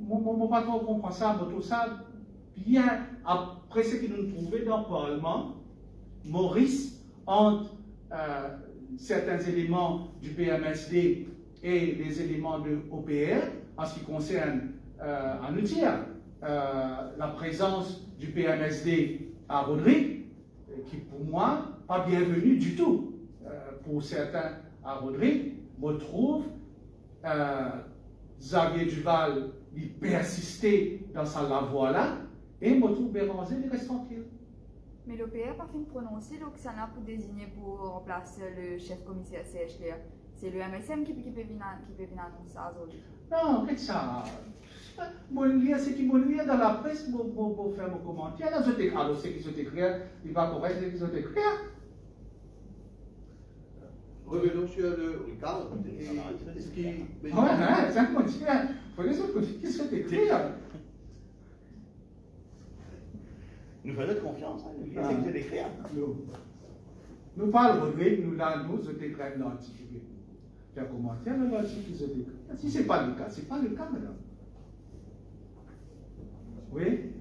mon patron comprend ça, je trouve ça bien après ce que nous trouvons dans le Parlement. Maurice, entre certains éléments du PMSD et les éléments de OPR, en ce qui concerne, à nous dire, la présence du PMSD à Rodrigue, qui pour moi, pas bienvenue du tout. Pour certains à Rodrigue, je trouve Xavier Duval, il persistait dans sa voie-là, et je trouve Béranger, il reste tranquille. Mais l'OPR n'a pas fait prononcer, donc ça n'a pas désigné pour remplacer le chef commissaire CHLR. C'est le MSM qui peut venir annoncer ça aujourd'hui. Non, qu'est-ce que ça? Ce qui m'a lu dans la presse, pour faire mon commentaire. Là, alors, ce qui sont écrits, il va correct ce qui sont écrits. Revenons sur le Ricard. Ce qui. Ouais, c'est un commentaire. Il faut les autres qui sont écrits. Nous faisons confiance, hein, nous c'est que c'est d'écrire. Nous parlons Rodrigue, nous sommes écrits dans l'Antiquité. faire commentaire, elle va dire qu'ils ont des cas. Si ce n'est pas le cas, ce n'est pas le cas, madame. Oui?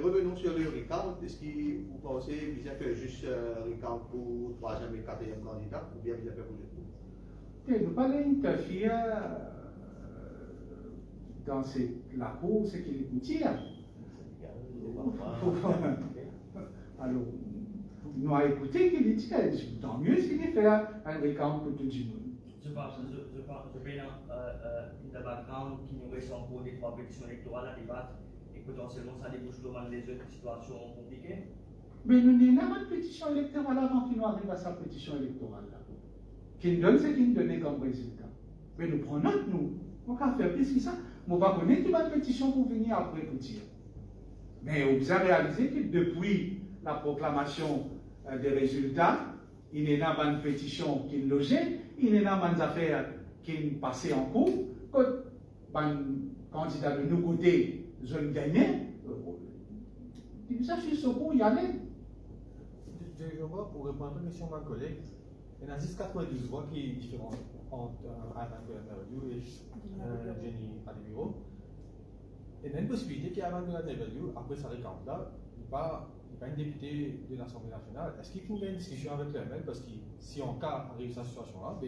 Revenons sur le recount. Est-ce que vous pensez qu'il a fait juste recount pour 3e et 4e candidat ou bien il a fait pour tout? Et nous parlons d'interférer dans la cour, ce qu'il dit. Alors, nous avons écouté qu'il dit, tant mieux s'il fait un recount pour tout le monde. Je pense que il y a un background qui nous reste encore des 3 pétitions électorales à débattre et potentiellement ça débouche dans les autres situations compliquées. Mais nous n'avons pas de pétition électorale avant qu'il nous arrive à sa pétition électorale. Qui nous donne ce qu'il nous donne comme résultat. Mais nous prenons note, nous. On va faire plus que ça. On va connaître qu'il y a une pétition pour venir après pour dire. Mais vous avez réalisé que depuis la proclamation des résultats, il y a une pétition qui est logée, il y a une affaire qui est passée en cours, que un candidat de nos côtés, zone gagnée, ça je suis pour y aller. Je vois, pour répondre à la question de ma collègue, il y en a 10,92 voix qui est différent entre Adam Interview et Jenny Adebiro. Il y a une possibilité qu'il y ait Adam Interview, après sa récante là, il n'est pas une députée de l'Assemblée nationale. Est-ce qu'il faut une discussion avec l'EML? Parce que si en cas arrive cette situation-là,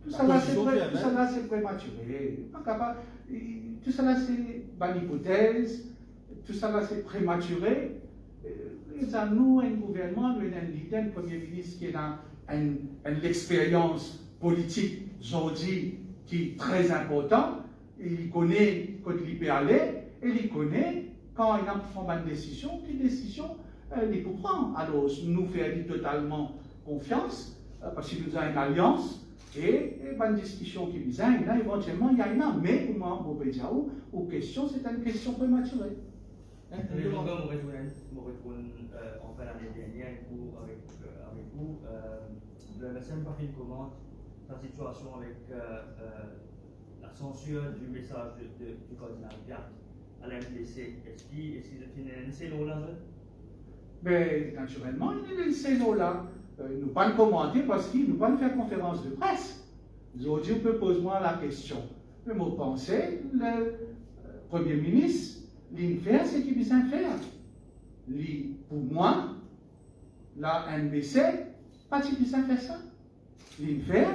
tout ça là c'est prématuré. Tout ça là c'est une hypothèse, tout ça là c'est prématuré. Nous, un gouvernement, nous avons un leader, un premier ministre qui a une expérience politique aujourd'hui qui est très importante. Il connaît quand il peut aller et il connaît quand il a pris une décision, quelle décision il peut prendre. Alors, nous faisons totalement confiance parce que nous avons une alliance et une discussion qui vient. Et là, éventuellement, il y a une mais pour moi, pour dire aux questions, c'est une question prématurée. Je vais encore me répondre en fin d'année dernière avec vous. Le MSM n'a pas fait une commande la situation avec la censure du message du cardinal Viat à l'MDC. Est-ce qu'il y a un CNO là? Mais naturellement, il y a un CNO là. Nous ne pas le commenter parce qu'il ne pas faire conférence de presse. Aujourd'hui, on peut poser moi la question. Mais moi, pensez, le Premier ministre, il fait ce qu'il vient faire. Pour moi, la NBC, pas qu'il vient faire ça. Il fait,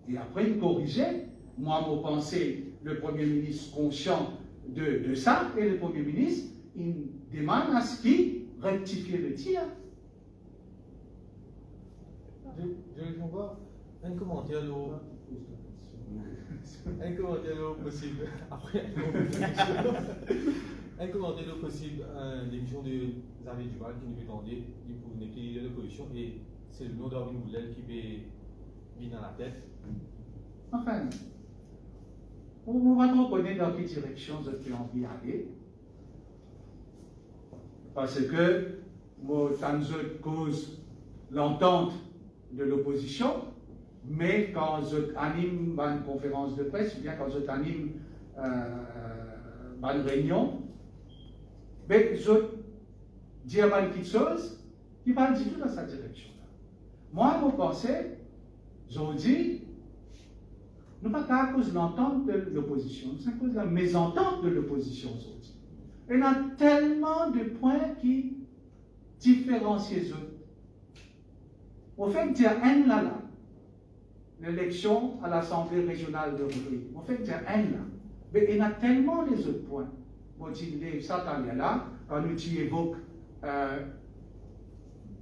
et après il corrigeait. Moi, je pensais, le Premier ministre conscient de ça, et le Premier ministre, il demande à ce qu'il rectifie le tir. Je vais voir un commentaire possible. Après, un commentaire possible l'émission de Xavier Duval qui nous attendait pour une équilibre de l'opposition et c'est le nom d'Arvin Boulel qui vient dans la tête. Enfin, on va trop connaître dans quelle direction vous avez envie d'aller. Parce que, moi, ça nous cause l'entente de l'opposition, mais quand je anime une conférence de presse, ou bien quand je anime une réunion, mais je dis une petite chose qui va du tout dans cette direction-là. Moi, je pensais, je dis, nous pas qu'à cause de l'entente de l'opposition, c'est à cause de la mésentente de l'opposition aujourd'hui. Il y a tellement de points qui différencient les autres. Au fait, dire un là, l'élection à l'Assemblée régionale de Rodrigue, au fait, dire un là, mais il y a tellement les autres points. Bon, dit, ça, là, quand nous évoquons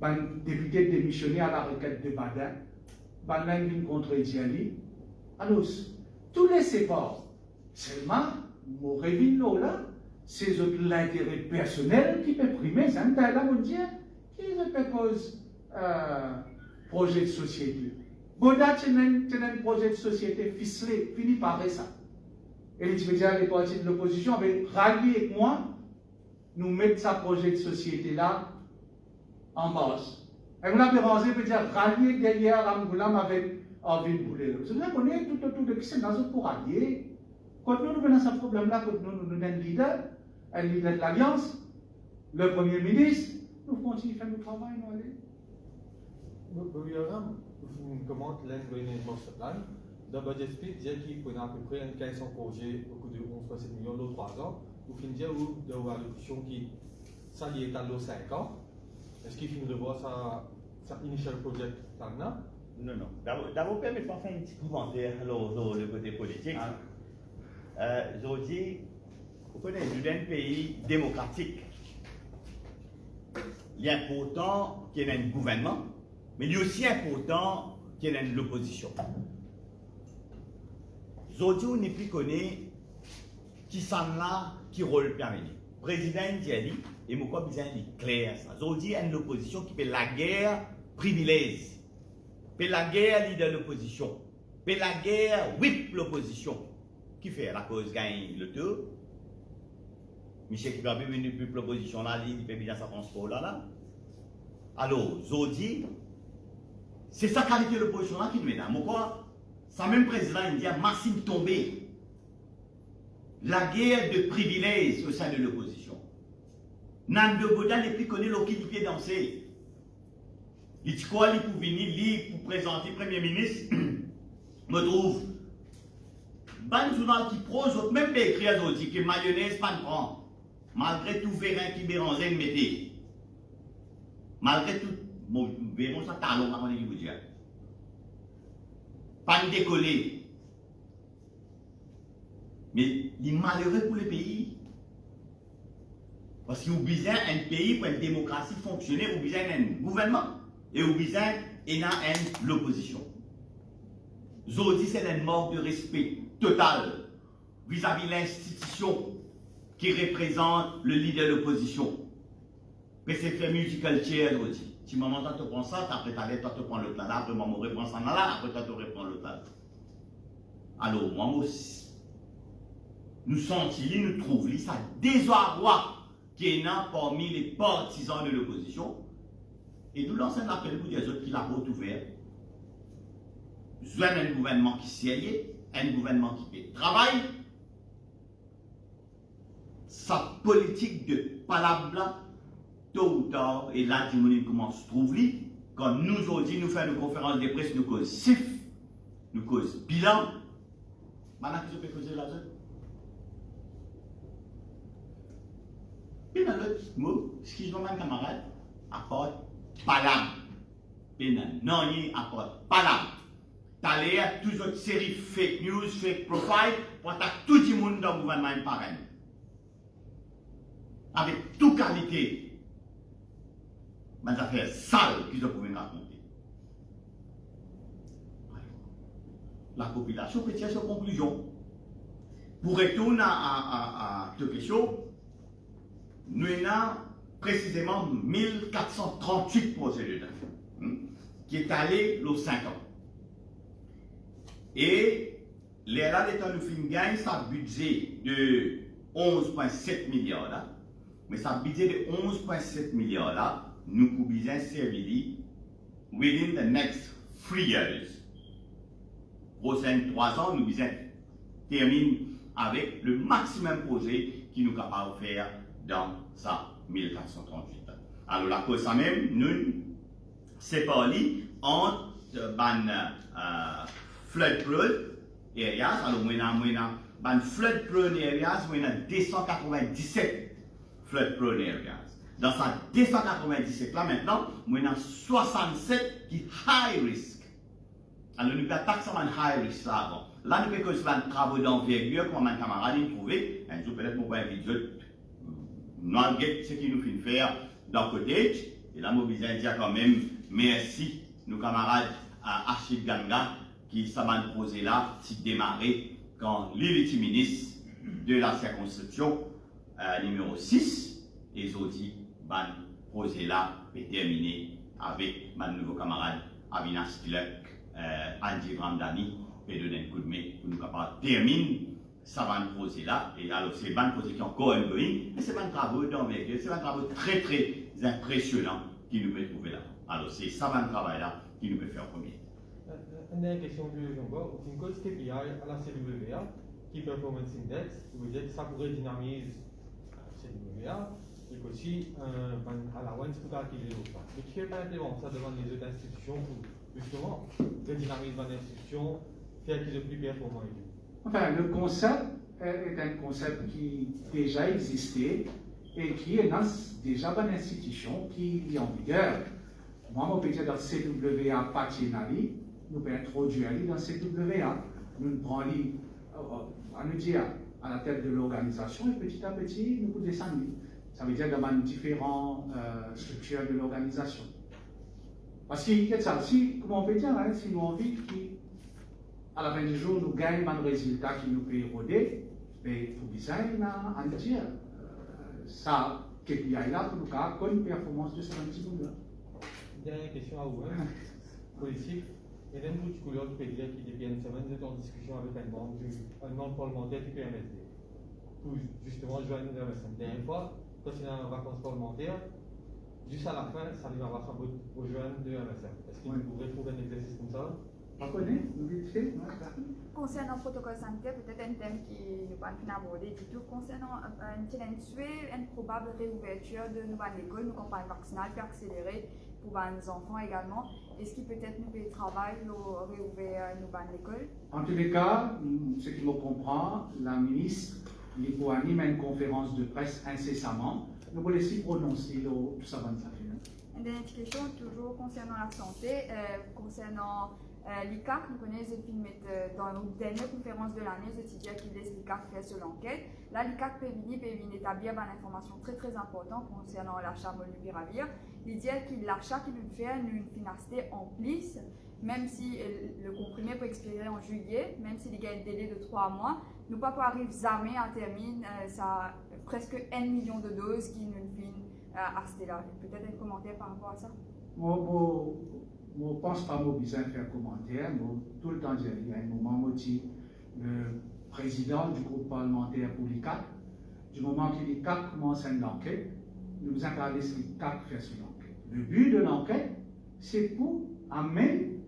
un député démissionné à la requête de Badin, Badin contre Diali. Alors, tous les séparts, seulement, mon réville là, c'est l'intérêt personnel qui peut primer, c'est un tel là, mon Dieu, qui peut cause projet de société. Boda, c'est un projet de société ficelé, fini par ça. Et les médias, les partis de l'opposition avaient rallié avec moi, nous mettre ce projet de société-là en base. Et vous l'avez rangé, peut dire, rallier derrière Ramgoulam avec Arvin Boulel. Vous savez, on est tout autour de qui c'est dans pour rallier. Quand nous venons à ce problème-là, quand nous avons un leader de l'Alliance, le Premier ministre, nous continuons à faire notre travail, nous allons. Vous commente l'un de master plan dans le budget split, dire qu'il prenait à peu près un 1500 projets au coût de 11,7 millions dans 3 ans. Ou fin dire où d'avoir l'option qui ça lié à l'eau 5 ans. Est-ce qu'il finit de voir sa initial project là? Non, non. D'abord, permettez-moi de faire un petit commentaire sur le côté politique. Je dis, vous connaissez, nous sommes un pays démocratique. Il est important qu'il y ait un gouvernement, mais il est aussi important qu'il y ait l'opposition. Je dis, on n'est plus connu qui s'en là, qui rôle permis. Le président dit, et moi, je dis clair ça. Je dis, il y a une opposition qui fait la guerre privilège. Fait la guerre leader l'opposition. Fait la guerre whip l'opposition. Qui fait la cause gagne le tour. Michel qui va venir depuis l'opposition là, il fait bien sa transport là. Alors, Zodi, c'est sa qualité de l'opposition là qui nous est là. Pourquoi? Ça même président, il dit Maxime Tombé. La guerre de privilèges au sein de l'opposition. Nando Boda n'est plus connu l'autre qui peut danser. Il dit quoi, il pour venir, lui, pour présenter Premier ministre, me trouve. Ban journal qui prose, même pas écrit à Zodi, que mayonnaise pas de prend. Malgré tout, Vérin qui béranzait le mettait. Malgré tout, bon, Véran ça talon, à mon avis, vous dire. Pas de décoller. Mais il est malheureux pour le pays. Parce qu'il y a besoin d'un pays pour une démocratie fonctionner, il y a besoin d'un gouvernement. Et il y a besoin de l'opposition. Zodi, c'est un manque de respect total vis-à-vis de l'institution qui représente le leader de l'opposition. Mais c'est fait musical chair, Zodi. Si maman te prend ça, après toi te prends l'autre là, après maman reprend ça là, après toi te reprends l'autre là. Alors, moi aussi, nous sentons, nous trouvons, ça désarroi qui est là parmi les partisans de l'opposition. Et nous lançons un appel pour des autres qui la route ouverte. Nous avons un gouvernement qui sérieux, un gouvernement qui fait travail. Sa politique de palabla, tôt ou tard, et là, tout le monde commence à trouver. Quand nous aujourd'hui, nous faisons une conférence de presse, nous causons CIF, nous causons bilan. Maintenant, qu'est-ce que je peux causer là-dessus? Et dans l'autre mot, excuse-moi, mon camarade, apporte palabre. Et non, il apporte palabre. T'as l'air toujours série fake news, fake profile, pour attaquer tout le monde dans le gouvernement pareil. Avec toute qualité. Mais des affaires sales qu'ils ont pu raconter. La population peut tirer sur conclusion. Pour retourner à cette question, nous avons précisément 1438 projets de date, qui est allé aux 5 ans. Et là, l'État nous fait gagner sa budget de 11,7 milliards là. Mais sa budget de 11,7 milliards là, nous pouvons bien servir within the next 3 years. Prochains 3 ans, nous pouvons terminer avec le maximum projet qui nous est capable de faire dans sa 1438. Alors la cause ça même, nous séparons entre flood-prone areas. Alors nous avons flood-prone areas, nous avons 297 flood-prone areas. Dans sa 297 là maintenant, nous avons 67 qui high risk. Alors nous attaquons ça en high risk là avant. Là nous faisons des travaux d'envergure comme un camarade nous trouvé. Un jour peut-être nous une vidéo. Nous avons ce qui nous fait faire d'un côté. Et là, nous voulons dire quand même merci nos camarades à Achille Ganga qui s'est posé là, qui démarré quand l'élite ministre de la circonscription numéro 6 et Zodi ban posé là et terminé avec ma nouveau camarade Avinash Tilak, Andy Ramdani et donner un coup de main pour nous capables de terminer ça va nous poser là, et alors c'est une position qui est encore ongoing, mais c'est un travail d'envergure, c'est un travail très très impressionnant qui nous peut trouver là. Alors c'est ça un travail là qui nous peut faire premier. Une dernière question que j'ai encore, une cause KPI à la CWA, Key Performance Index, vous dites que ça pourrait dynamiser CWA, et aussi à la ONE pour activer l'autre. Mais qui fait pas ça devant les autres institutions pour justement redynamiser l'institution, faire qu'ils soient plus performants. Enfin, le concept est un concept qui déjà existait et qui est dans déjà une institution qui est en vigueur. Moi, je peux dire dans CWA Patinali, nous pouvons introduire dans CWA. Nous prenons à la tête de l'organisation et petit à petit, nous pouvons descendre. Ça veut dire dans différentes structures de l'organisation. Parce qu'il y a ça aussi, comment on peut dire, hein, si nous avons envie qu'à la fin du jour, nous gagnons un résultat qui nous peut éroder, mais il faut bien en dire. Ça, KPI là, pour nous avoir une performance de ce petit monde-là. Dernière question à vous, politique. Il y a une autre couleur qui peut dire qui depuis une semaine, vous êtes en discussion avec un membre parlementaire du PMSD pour justement joindre le MSM. La dernière fois, quand il y a une vacance parlementaire, juste à la fin, ça lui va avoir au joindre de MSM. Est-ce que vous pouvez trouver un exercice comme ça? On connaît, nous vite fait. Concernant le protocole sanitaire, peut-être un thème qui nous pas abordé du tout. Concernant une probable réouverture de nouvelles écoles, nous campagne vaccinale peut accélérer pour les enfants également. Est-ce qu'il peut-être nous fait travail pour réouvrir une nouvelle école? En tous les cas, ce qui me comprend, la ministre il pour animer une conférence de presse incessamment. Nous voulons laisser prononcer tout ça dans sa fille. Une dernière question, toujours concernant la santé, concernant l'ICAC, nous connaissons dans nos dernières conférences de l'année, je dis qu'il laisse l'ICAC faire sur l'enquête. Là, l'ICAC peut venir établir une information très très importante concernant l'achat molnupiravir. Il dit que l'achat qu'il veut faire, nous financé en plus, même si le comprimé peut expirer en juillet, même s'il y a un délai de 3 mois, nous pas arriver jamais à terminer ça presque 1 million de doses qui nous finissent à ce là. Peut-être un commentaire par rapport à ça? Je ne pense pas que je besoin de faire un commentaire. Tout le temps, il y a un moment où le président du groupe parlementaire pour l'ICAC, du moment que l'ICAC commence une enquête, nous avons regardé ce que l'ICAC fait sur l'enquête. Le but de l'enquête, c'est pour amener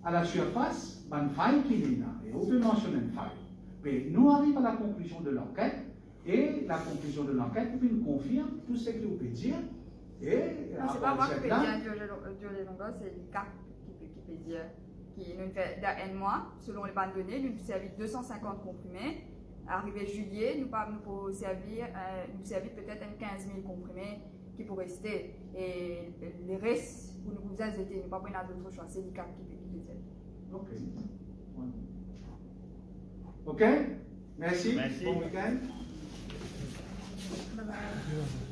à la surface une faille qui est là. Et on peut mentionner une faille. Mais nous arrivons à la conclusion de l'enquête, et la conclusion de l'enquête nous confirme tout ce que vous pouvez dire. Et c'est pas moi qui peux dire Dieu longueur, c'est l'ICAC qui peut dire qui nous fait d'un mois, selon les bandes données, nous servir 250 comprimés. Arrivé juillet, nous pouvons servir peut-être 15 000 comprimés qui pourraient rester. Et les restes, pour nous aider, nous ne pouvons pas d'autres choix, c'est l'ICAC qui peut dire. Ok. Ok. Merci. Merci. Bon week-end. Bye bye.